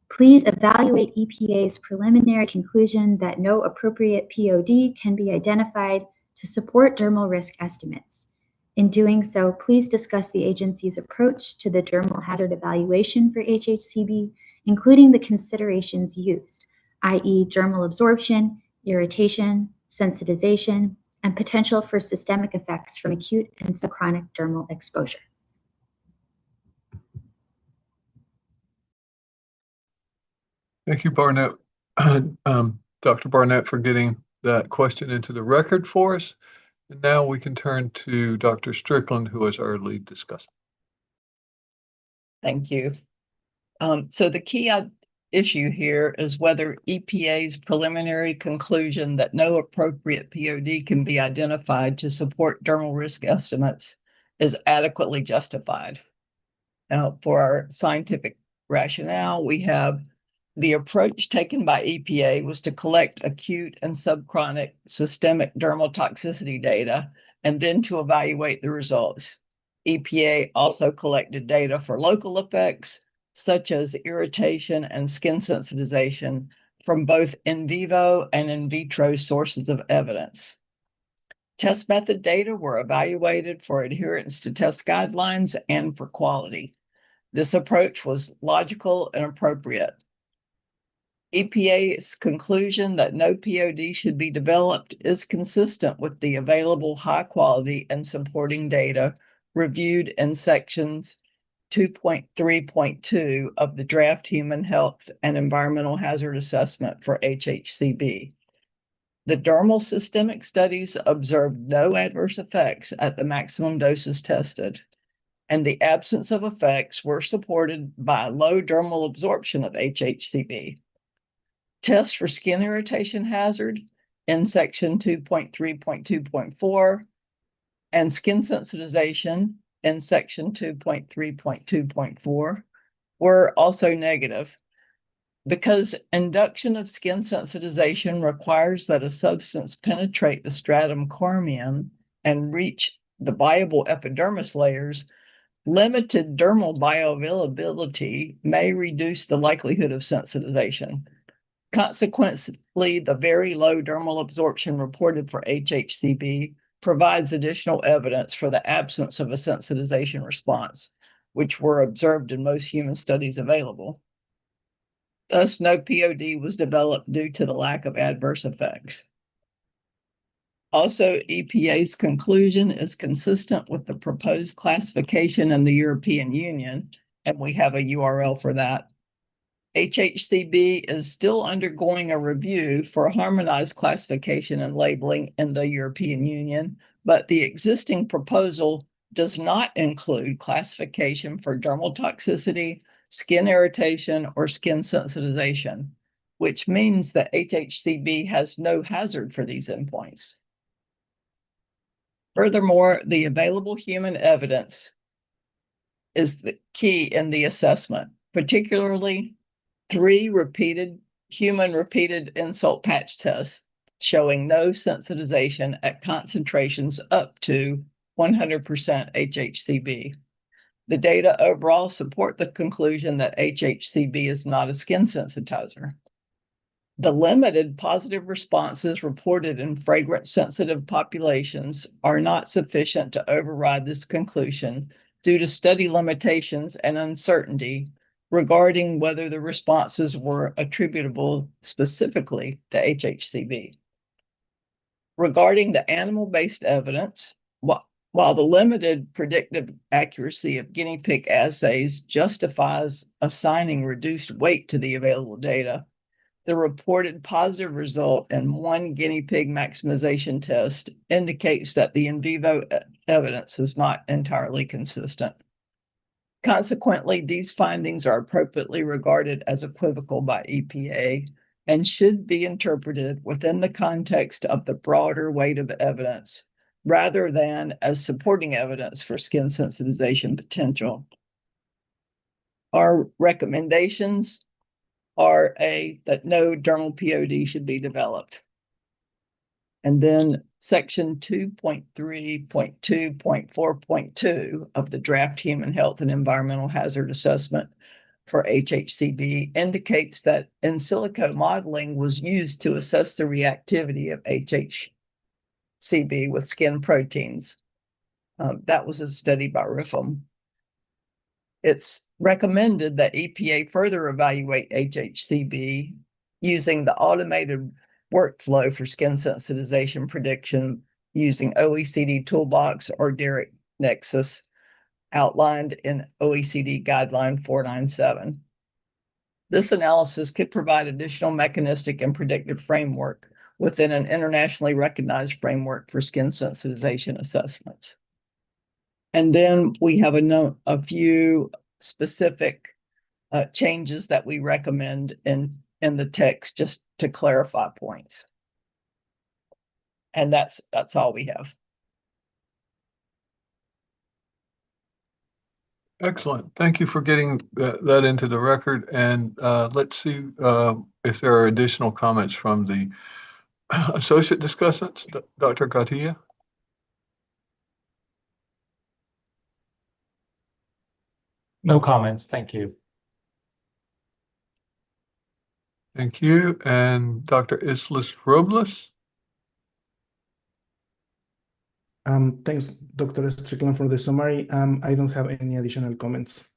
Please evaluate EPA's preliminary conclusion that no appropriate POD can be identified to support dermal risk estimates. In doing so, please discuss the agency's approach to the dermal hazard evaluation for HHCB, including the considerations used, i.e. dermal absorption, irritation, sensitization, and potential for systemic effects from acute and subchronic dermal exposure. Thank you, Barnett. Dr. Barnett, for getting that question into the record for us. And now we can turn to Dr. Strickland, who is our lead discussant. Thank you. So the key issue here is whether EPA's preliminary conclusion that no appropriate POD can be identified to support dermal risk estimates is adequately justified. Now, for our scientific rationale, we have the approach taken by EPA was to collect acute and subchronic systemic dermal toxicity data and then to evaluate the results. EPA also collected data for local effects, such as irritation and skin sensitization, from both in vivo and in vitro sources of evidence. Test method data were evaluated for adherence to test guidelines and for quality. This approach was logical and appropriate. EPA's conclusion that no POD should be developed is consistent with the available high quality and supporting data reviewed in sections 2.3.2 of the draft human health and environmental hazard assessment for HHCB. The dermal systemic studies observed no adverse effects at the maximum doses tested, and the absence of effects were supported by low dermal absorption of HHCB. Tests for skin irritation hazard in section 2.3.2.4 and skin sensitization in section 2.3.2.4 were also negative. Because induction of skin sensitization requires that a substance penetrate the stratum corneum and reach the viable epidermis layers, Limited dermal bioavailability may reduce the likelihood of sensitization. Consequently, the very low dermal absorption reported for HHCB provides additional evidence for the absence of a sensitization response, which were observed in most human studies available. Thus, no POD was developed due to the lack of adverse effects. Also, EPA's conclusion is consistent with the proposed classification in the European Union, and we have a URL for that. HHCB is still undergoing a review for harmonized classification and labeling in the European Union, but the existing proposal does not include classification for dermal toxicity, skin irritation, or skin sensitization, which means that HHCB has no hazard for these endpoints. Furthermore, the available human evidence is the key in the assessment, particularly 3 human repeated insult patch tests showing no sensitization at concentrations up to 100% HHCB. The data overall support the conclusion that HHCB is not a skin sensitizer. The limited positive responses reported in fragrance-sensitive populations are not sufficient to override this conclusion due to study limitations and uncertainty regarding whether the responses were attributable specifically to HHCB. Regarding the animal-based evidence, while the limited predictive accuracy of guinea pig assays justifies assigning reduced weight to the available data, the reported positive result in 1 guinea pig maximization test indicates that the in vivo evidence is not entirely consistent. Consequently, these findings are appropriately regarded as equivocal by EPA and should be interpreted within the context of the broader weight of evidence, rather than as supporting evidence for skin sensitization potential. Our recommendations are that no dermal POD should be developed. And then section 2.3.2.4.2 of the draft Human Health and Environmental Hazard Assessment for HHCB indicates that in silico modeling was used to assess the reactivity of HHCB with skin proteins. That was a study by Riffam. It's recommended that EPA further evaluate HHCB using the automated workflow for skin sensitization prediction using OECD Toolbox or Direct Nexus outlined in OECD Guideline 497. This analysis could provide additional mechanistic and predictive framework within an internationally recognized framework for skin sensitization assessments. And then we have a few specific changes that we recommend in the text just to clarify points. And that's all we have. Excellent. Thank you for getting that into the record. And let's see if there are additional comments from the associate discussants. Dr. Garcia? No comments. Thank you. Thank you. And Dr. Islas Robles? Thanks, Dr. Strickland, for the summary. I don't have any additional comments.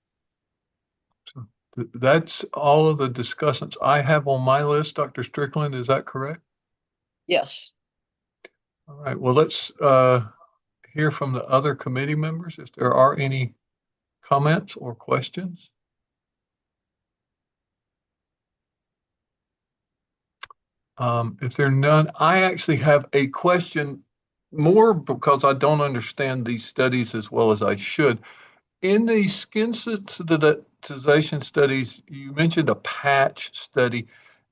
So that's all of the discussants I have on my list. Dr. Strickland, is that correct? Yes. All right. Well, let's hear from the other committee members if there are any comments or questions. If there are none, I actually have a question, more because I don't understand these studies as well as I should. In the skin sensitization studies, you mentioned a patch study.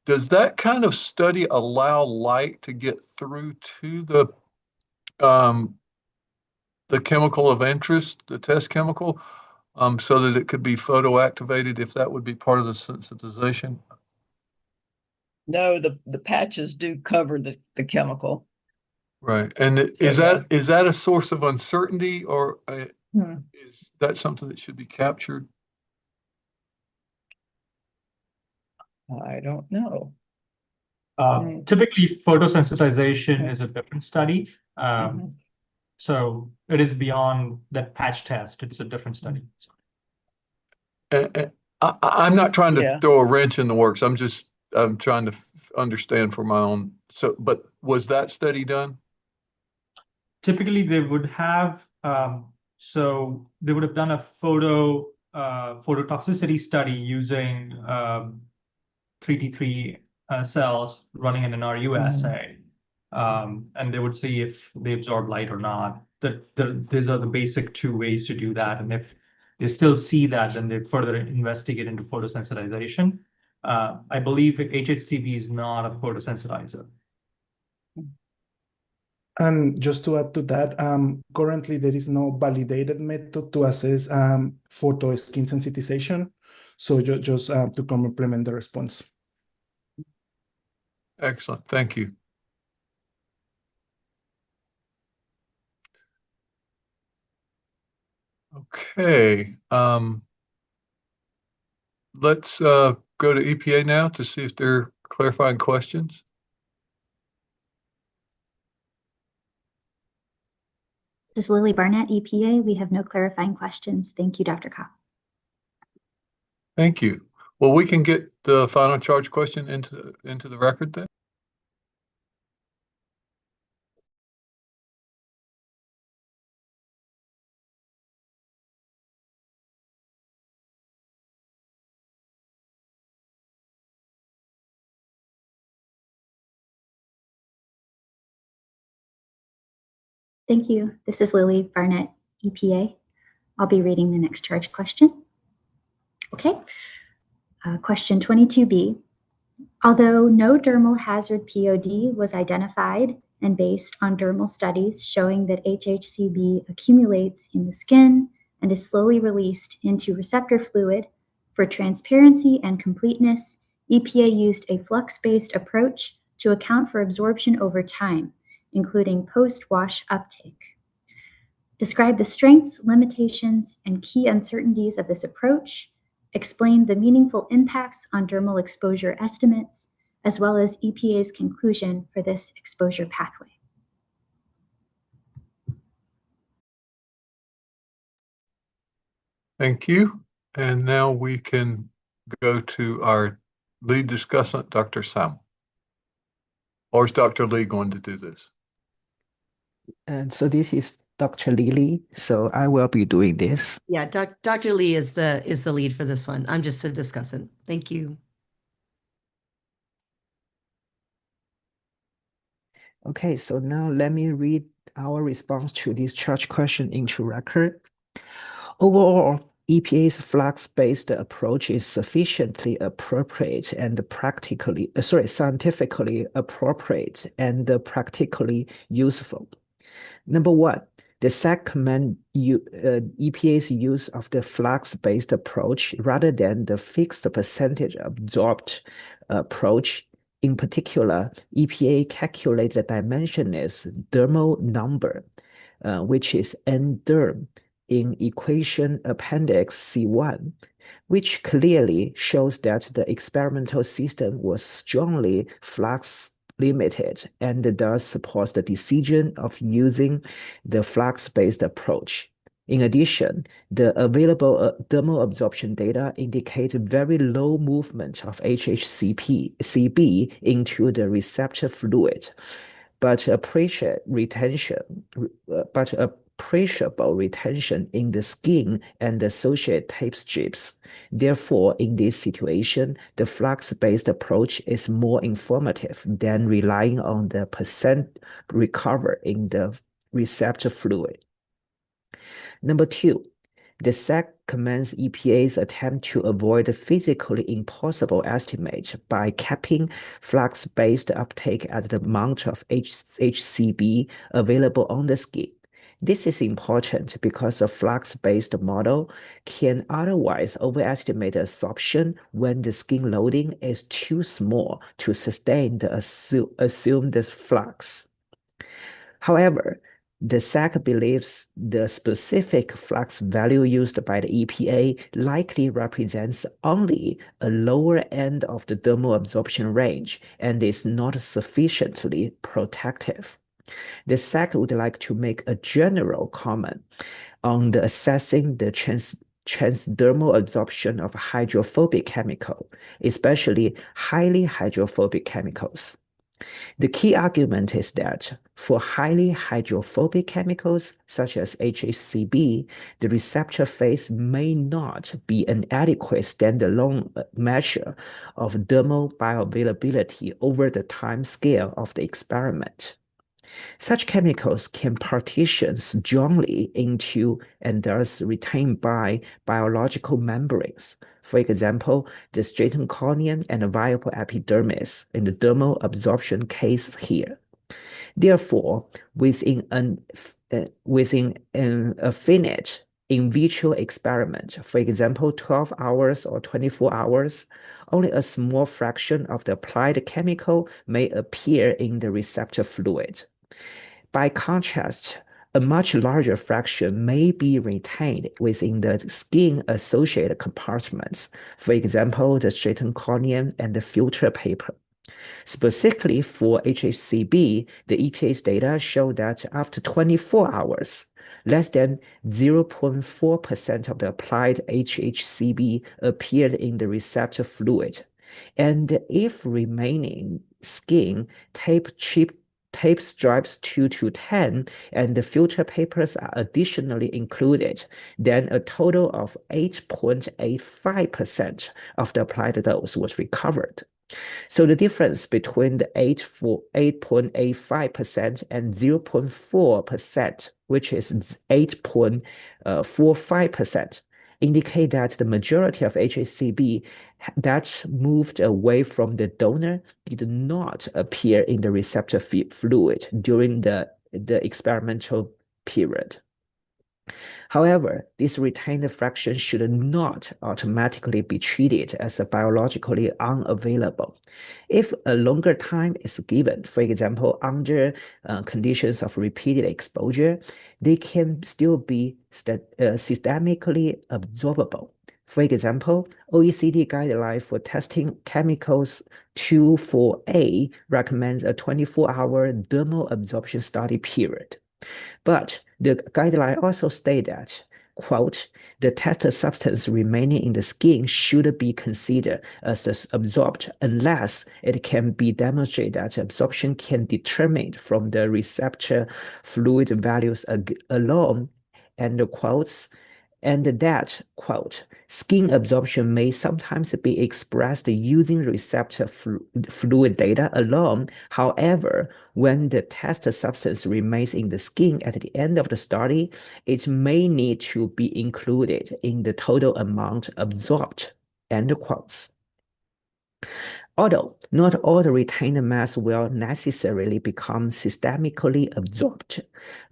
Does that kind of study allow light to get through to the chemical of interest, the test chemical, so that it could be photoactivated, if that would be part of the sensitization? No, the patches do cover the chemical. Right. And is that a source of uncertainty, or Is that something that should be captured? I don't know. Typically, photosensitization is a different study. So it is beyond that patch test. It's a different study. I'm not trying to Yeah. throw a wrench in the works. I'm trying to understand for my own. So, but was that study done? Typically, they would have so they would have done a phototoxicity study using 3T3 cells running in an RU assay. And they would see if they absorb light or not. These are the basic two ways to do that. And if they still see that, then they further investigate into photosensitization. I believe HHCB is not a photosensitizer. And just to add to that, currently there is no validated method to assess photo skin sensitization. So just to complement the response. Excellent. Thank you. Okay. Let's go to EPA now to see if they're clarifying questions. This is Lily Barnett, EPA. We have no clarifying questions. Thank you, Dr. Kopp. Thank you. Well, we can get the final charge question into the record then. Thank you. This is Lily Barnett, EPA. I'll be reading the next charge question. Okay. Question 22B. Although no dermal hazard POD was identified and based on dermal studies showing that HHCB accumulates in the skin and is slowly released into receptor fluid, for transparency and completeness, EPA used a flux-based approach to account for absorption over time, including post-wash uptake. Describe the strengths, limitations, and key uncertainties of this approach. Explain the meaningful impacts on dermal exposure estimates, as well as EPA's conclusion for this exposure pathway. Thank you. And now we can go to our lead discussant, Dr. Sam. Or is Dr. Lee going to do this? And so this is Dr. Lee, so I will be doing this. Yeah, Dr. Lee is the lead for this one. I'm just a discussant. Thank you. Okay, so now let me read our response to this charge question into record. Overall, EPA's flux-based approach is sufficiently appropriate and scientifically appropriate and practically useful. Number one, the SACC commend EPA's use of the flux-based approach rather than the fixed percentage absorbed approach. In particular, EPA calculated the dimensionless dermal number, which is N-derm in equation appendix C1, which clearly shows that the experimental system was strongly flux limited and thus supports the decision of using the flux-based approach. In addition, the available dermal absorption data indicate very low movement of HHCB into the receptor fluid, but appreciable retention in the skin and associated tape strips. Therefore, in this situation, the flux-based approach is more informative than relying on the percent recover in the receptor fluid. Number two, the SACC commends EPA's attempt to avoid a physically impossible estimate by capping flux-based uptake at the amount of HHCB available on the skin. This is important because a flux-based model can otherwise overestimate absorption when the skin loading is too small to sustain the assumed flux. However, The SACC believes the specific flux value used by the EPA likely represents only a lower end of the thermal absorption range and is not sufficiently protective. The SACC would like to make a general comment on the assessing the transdermal absorption of hydrophobic chemical, especially highly hydrophobic chemicals. The key argument is that for highly hydrophobic chemicals such as HHCB, the receptor phase may not be an adequate standalone measure of thermal bioavailability over the time scale of the experiment. Such chemicals can partition strongly into and thus retained by biological membranes. For example, the stratum corneum and the viable epidermis in the thermal absorption case here. Therefore, within a finite in vitro experiment, for example, 12 hours or 24 hours, only a small fraction of the applied chemical may appear in the receptor fluid. By contrast, a much larger fraction may be retained within the skin-associated compartments, for example, the stratum corneum and the filter paper. Specifically for HHCB, the EPA's data show that after 24 hours, less than 0.4% of the applied HHCB appeared in the receptor fluid. And if remaining skin tape stripes 2 to 10 and the filter papers are additionally included, then a total of 8.85% of the applied dose was recovered. So the difference between the 8.85% and 0.4%, which is 8.45%, indicate that the majority of HHCB that moved away from the donor did not appear in the receptor fluid during the experimental period. However, this retained fraction should not automatically be treated as biologically unavailable. If a longer time is given, for example, under conditions of repeated exposure, they can still be systemically absorbable. For example, OECD guideline for testing chemicals 2,4-A recommends a 24-hour thermal absorption study period. But the guideline also state that, quote, the tested substance remaining in the skin should be considered as absorbed unless it can be demonstrated that absorption can be determined from the receptor fluid values alone, and the quotes, and that, quote, skin absorption may sometimes be expressed using receptor fluid data alone. However, when the test substance remains in the skin at the end of the study, it may need to be included in the total amount absorbed, end quotes. Although not all the retained mass will necessarily become systemically absorbed,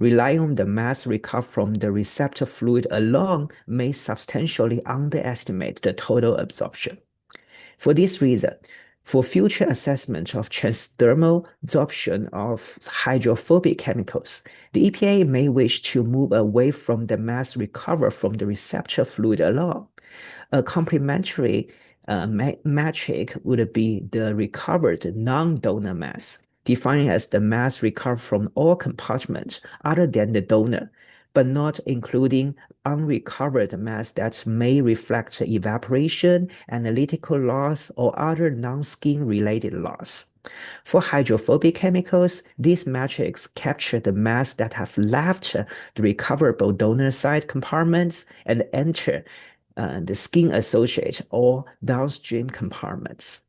relying on the mass recovered from the receptor fluid alone may substantially underestimate the total absorption. For this reason, for future assessment of transdermal absorption of hydrophobic chemicals, the EPA may wish to move away from the mass recovered from the receptor fluid alone. A complementary metric would be the recovered non-donor mass, defined as the mass recovered from all compartments other than the donor, but not including unrecovered mass that may reflect evaporation, analytical loss, or other non-skin related loss. For hydrophobic chemicals, these metrics capture the mass that have left the recoverable donor site compartments and enter the skin-associated or downstream compartments.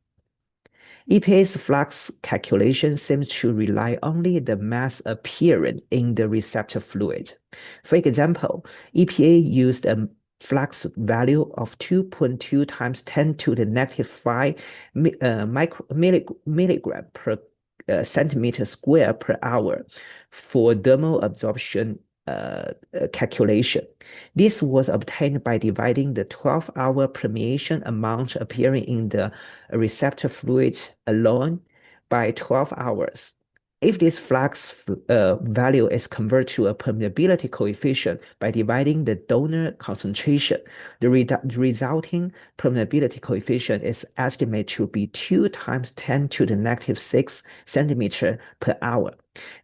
EPA's flux calculation seems to rely only the mass appearing in the receptor fluid. For example, EPA used a flux value of 2.2 times 10 to the negative 5 milligram per centimeter square per hour for thermal absorption calculation. This was obtained by dividing the 12-hour permeation amount appearing in the receptor fluid alone by 12 hours, If this flux value is converted to a permeability coefficient by dividing the donor concentration, the resulting permeability coefficient is estimated to be 2 × 10⁻⁶ centimeter per hour.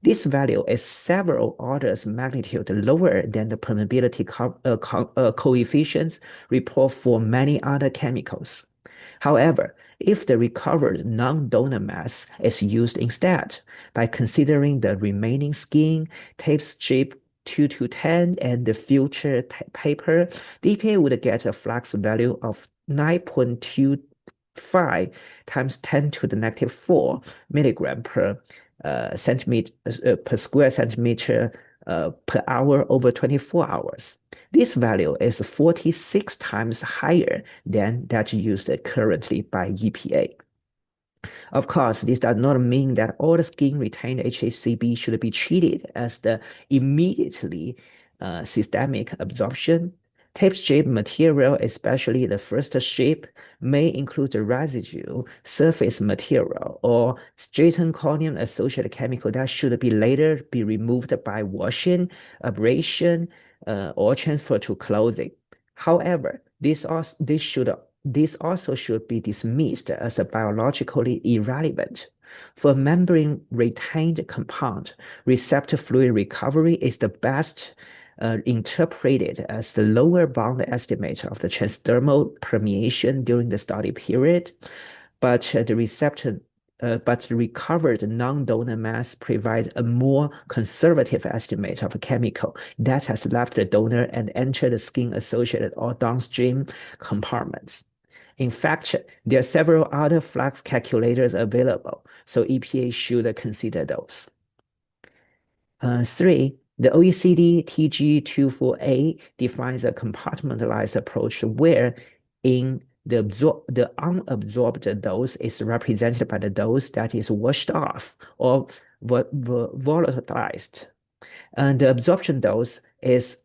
This value is several orders of magnitude lower than the permeability coefficients reported for many other chemicals. However, if the recovered non-donor mass is used instead, by considering the remaining skin, tape strip 2-10, and the future paper, the EPA would get a flux value of 9.25 × 10⁻⁴ milligram per square centimeter per hour over 24 hours. This value is 46 times higher than that used currently by EPA. Of course, this does not mean that all the skin retained HHCB should be treated as the immediately systemic absorption. Tape strip material, especially the first strip, may include the residue surface material or stratum corneum associated chemical that should be later be removed by washing, abrasion, or transfer to clothing. However, this also should be dismissed as a biologically irrelevant. For membrane retained compound, receptor fluid recovery is the best interpreted as the lower bound estimate of the transdermal permeation during the study period, but the recovered non-donor mass provides a more conservative estimate of a chemical that has left the donor and entered the skin-associated or downstream compartments. In fact, there are several other flux calculators available, so EPA should consider those. 3. The OECD TG24A defines a compartmentalized approach where in the unabsorbed dose is represented by the dose that is washed off or volatilized. And the absorbed dose is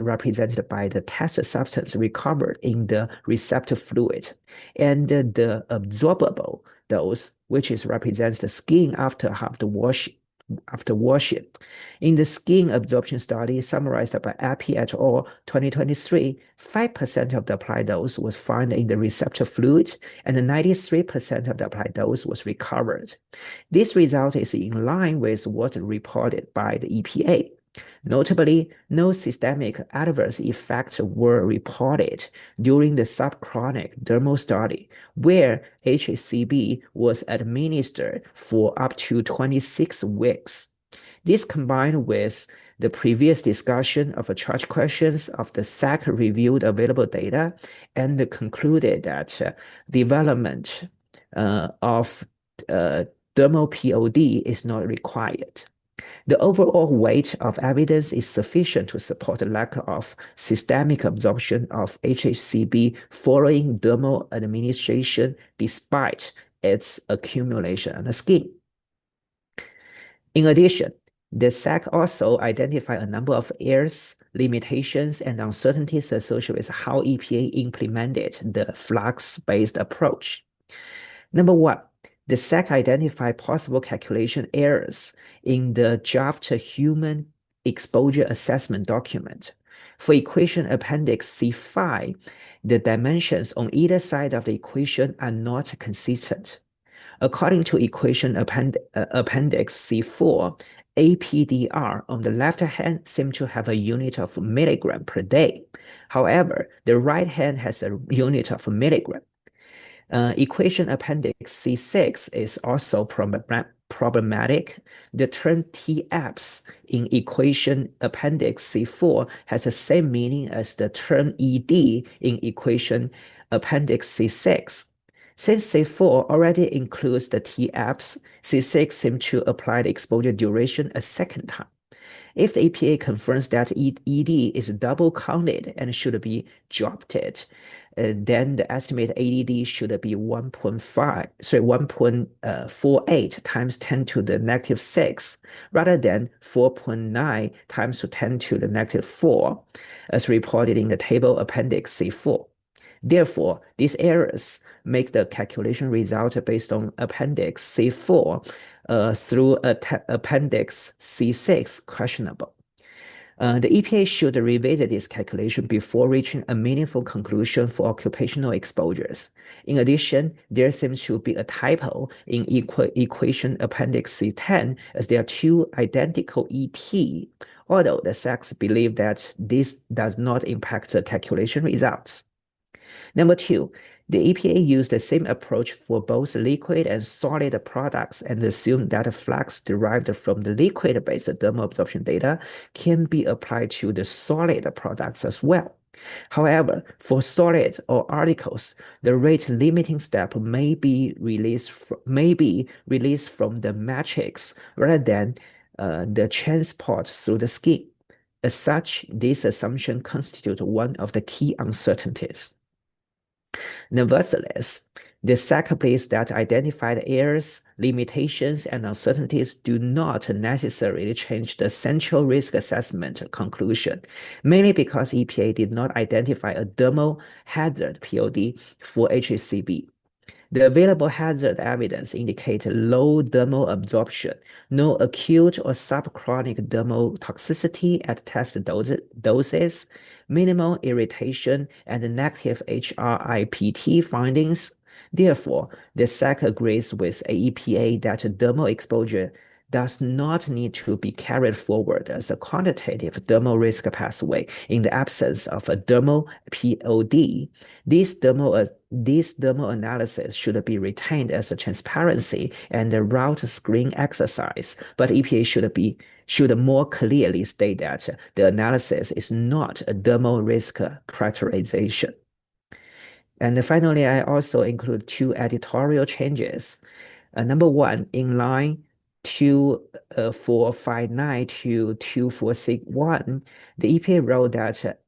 represented by the test substance recovered in the receptor fluid, and the absorbable dose, which is represents the skin after washing. In the skin absorption study summarized by Appy et al. 2023, 5% of the applied dose was found in the receptor fluid, and 93% of the applied dose was recovered. This result is in line with what reported by the EPA. Notably, no systemic adverse effects were reported during the subchronic dermal study, where HHCB was administered for up to 26 weeks. This combined with the previous discussion of charge questions of the SACC reviewed available data and concluded that development of dermal POD is not required. The overall weight of evidence is sufficient to support the lack of systemic absorption of HHCB following dermal administration despite its accumulation on the skin. In addition, the SACC also identified a number of errors, limitations, and uncertainties associated with how EPA implemented the flux-based approach. Number 1. The SACC identified possible calculation errors in the draft human exposure assessment document. For equation appendix C5, the dimensions on either side of the equation are not consistent. According to equation appendix C4, APDR on the left hand seems to have a unit of milligram per day. However, the right hand has a unit of milligram. Equation appendix C6 is also problematic. The term TAPS in equation appendix C4 has the same meaning as the term ED in equation appendix C6. Since C4 already includes the TAPS, C6 seems to apply the exposure duration a second time. If the EPA confirms that ED is double counted and should be dropped, then the estimated ADD should be 1.48 times 10 to the negative 6, rather than 4.9 times to 10 to the negative 4, as reported in the table appendix C4. Therefore, these errors make the calculation result based on appendix C4 through Appendix C6 questionable. The EPA should revisit this calculation before reaching a meaningful conclusion for occupational exposures. In addition, there seems to be a typo in equation Appendix C10 as there are two identical ET, although the SACC believe that this does not impact the calculation results. Number two, the EPA used the same approach for both liquid and solid products and assumed that flux derived from the liquid-based thermal absorption data can be applied to the solid products as well. However, for solid or articles, the rate limiting step may be released from the matrix rather than the transport through the skin. As such, this assumption constitutes one of the key uncertainties. Nevertheless, the SACC believes that identified errors, limitations, and uncertainties do not necessarily change the central risk assessment conclusion, mainly because EPA did not identify a thermal hazard POD for HHCB. The available hazard evidence indicates low thermal absorption, no acute or subchronic thermal toxicity at test doses, minimal irritation, and negative HRIPT findings. Therefore, the SACC agrees with EPA that thermal exposure does not need to be carried forward as a quantitative thermal risk pathway in the absence of a thermal POD. This thermal analysis should be retained as a transparency and a route screen exercise, but EPA should more clearly state that the analysis is not a thermal risk characterization. And finally, I also include two editorial changes. Number one, in line 2459 to 2461, the EPA wrote that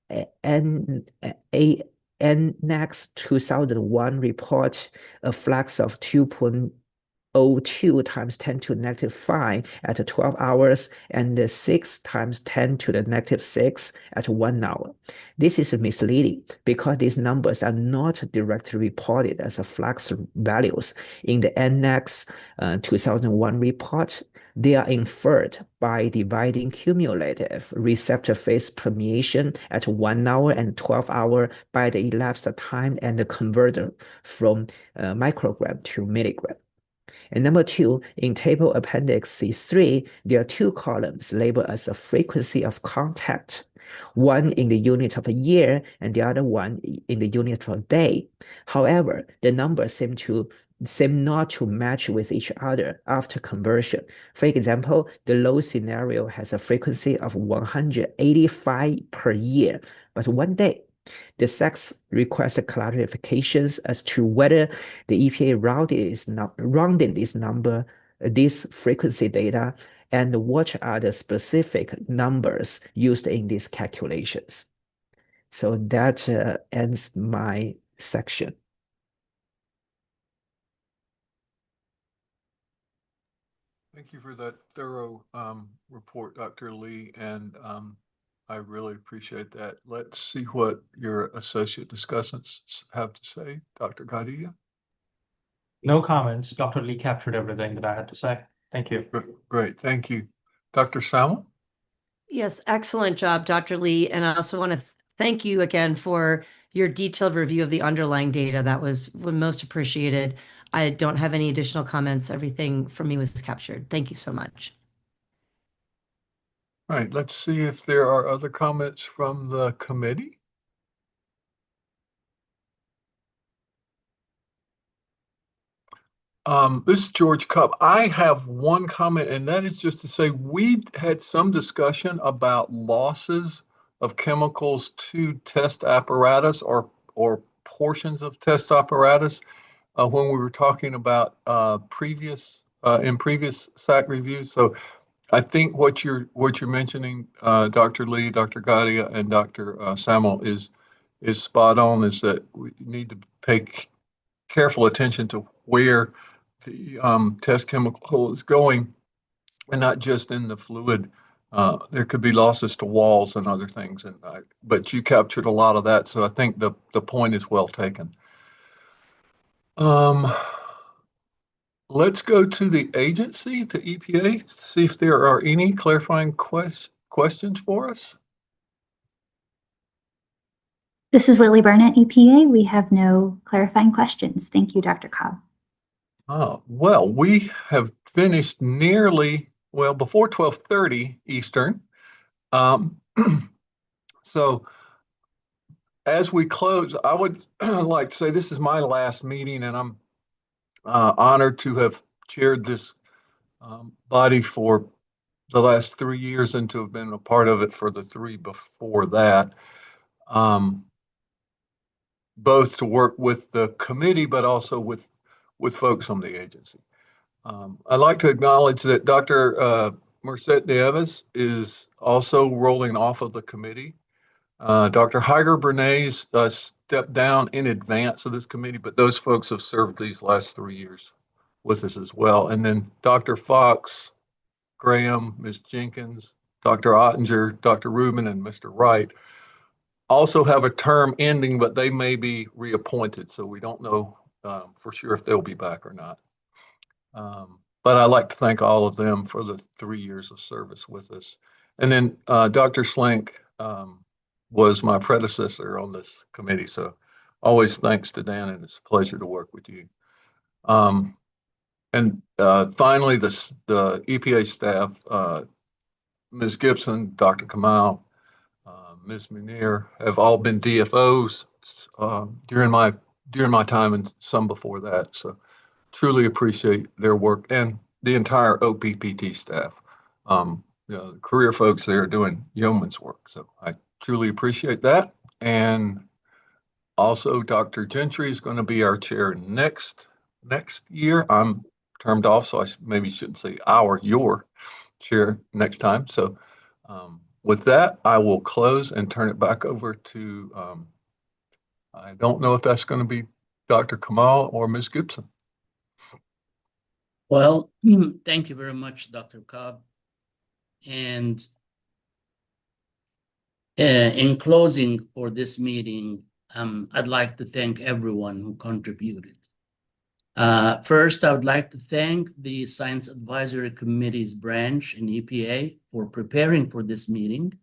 NNEX 2001 report a flux of 2.02 times 10 to the negative 5 at 12 hours and 6 times 10 to the negative 6 at 1 hour. This is misleading because these numbers are not directly reported as flux values in the NNEX 2001 report. They are inferred by dividing cumulative receptor phase permeation at 1 hour and 12 hours by the elapsed time and the converter from microgram to milligram. And number two, in table appendix C3, there are two columns labeled as a frequency of contact, one in the unit of a year and the other one in the unit of a day. However, the numbers seem not to match with each other after conversion. For example, the low scenario has a frequency of 185 per year, but 1 day. The SACC requests clarifications as to whether the EPA rounded this frequency data, and what are the specific numbers used in these calculations. So that ends my section. Thank you for that thorough report, Dr. Lee, and I really appreciate that. Let's see what your associate discussants have to say. Dr. Gadia? No comments. Dr. Lee captured everything that I had to say. Thank you. Great, thank you. Dr. Samuel? Yes, excellent job, Dr. Lee. And I also want to thank you again for your detailed review of the underlying data. That was most appreciated. I don't have any additional comments. Everything from me was captured. Thank you so much. All right, let's see if there are other comments from the committee. This is George Cupp. I have one comment, and that is just to say we had some discussion about losses of chemicals to test apparatus or portions of test apparatus when we were talking about previous SACC reviews. So I think what you're mentioning, Dr. Lee, Dr. Gadia, and Dr. Samuel is spot on. Is that we need to pay careful attention to where the test chemical is going, and not just in the fluid. There could be losses to walls and other things, but you captured a lot of that, so I think the point is well taken. let's go to the agency, to EPA, see if there are any clarifying questions for us. This is Lily Barnett, EPA. We have no clarifying questions. Thank you, Dr. Cobb. Well, we have finished nearly, well, before 12:30 Eastern. So as we close, I would like to say this is my last meeting, and I'm honored to have chaired this body for the last 3 years and to have been a part of it for the 3 before that. Both to work with the committee, but also with folks on the agency. I'd like to acknowledge that Dr. Merced Nieves is also rolling off of the committee. Dr. Heiger Bernays stepped down in advance of this committee, but those folks have served these last 3 years with us as well. And then Dr. Fox, Graham, Ms. Jenkins, Dr. Ottinger, Dr. Rubin, and Mr. Wright also have a term ending, but they may be reappointed, so we don't know for sure if they'll be back or not. But I'd like to thank all of them for the 3 years of service with us. And then Dr. Slink was my predecessor on this committee, so always thanks to Dan, and it's a pleasure to work with you. And finally, the EPA staff, Ms. Gibson, Dr. Kamal, Ms. Munir have all been DFOs during my time and some before that. So truly appreciate their work, and the entire OPPT staff. The career folks there are doing yeoman's work. So I truly appreciate that. And also Dr. Gentry is going to be our chair next year. I'm termed off, so I maybe shouldn't say your chair next time. So with that, I will close and turn it back over to, I don't know if that's going to be Dr. Kamal or Ms. Gibson. Well, thank you very much, Dr. Cobb. And in closing for this meeting, I'd like to thank everyone who contributed. First, I would like to thank the Science Advisory Committee's branch in EPA for preparing for this meeting,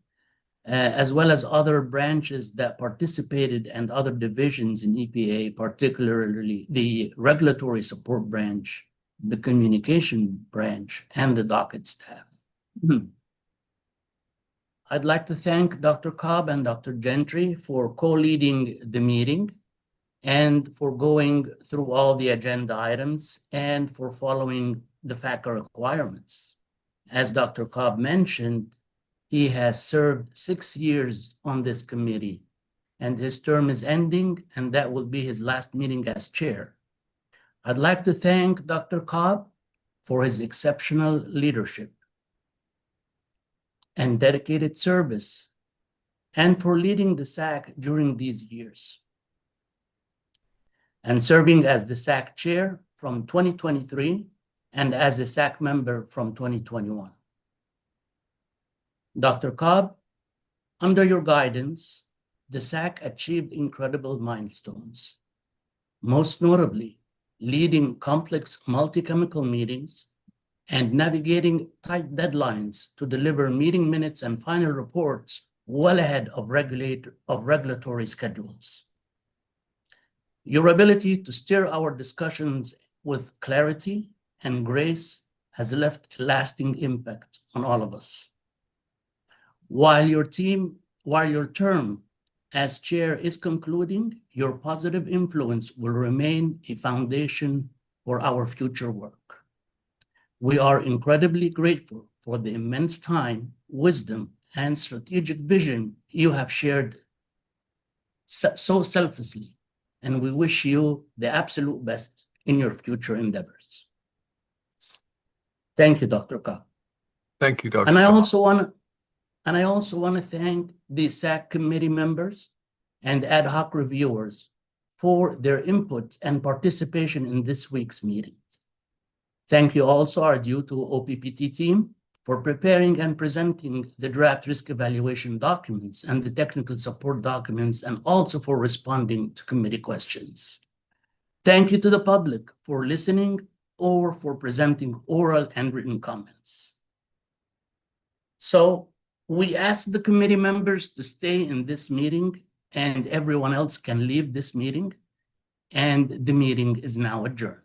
as well as other branches that participated and other divisions in EPA, particularly the Regulatory Support Branch, the Communication Branch, and the docket staff. I'd like to thank Dr. Cobb and Dr. Gentry for co-leading the meeting and for going through all the agenda items and for following the FACA requirements. As Dr. Cobb mentioned, he has served 6 years on this committee, and his term is ending, and that will be his last meeting as chair. I'd like to thank Dr. Cobb for his exceptional leadership and dedicated service, and for leading the SACC during these years, and serving as the SACC chair from 2023 and as a SACC member from 2021. Dr. Cobb, under your guidance, the SACC achieved incredible milestones, most notably leading complex multi-chemical meetings and navigating tight deadlines to deliver meeting minutes and final reports well ahead of regulatory schedules. Your ability to steer our discussions with clarity and grace has left a lasting impact on all of us. While your term as chair is concluding, your positive influence will remain a foundation for our future work. We are incredibly grateful for the immense time, wisdom, and strategic vision you have shared so selflessly, and we wish you the absolute best in your future endeavors. Thank you, Dr. Cobb. Thank you, Dr. And I Cobb. also want to thank the SACC committee members and ad hoc reviewers for their input and participation in this week's meetings. Thank you also are due to OPPT team for preparing and presenting the draft risk evaluation documents and the technical support documents, and also for responding to committee questions. Thank you to the public for listening or for presenting oral and written comments. So we ask the committee members to stay in this meeting, and everyone else can leave this meeting, and the meeting is now adjourned.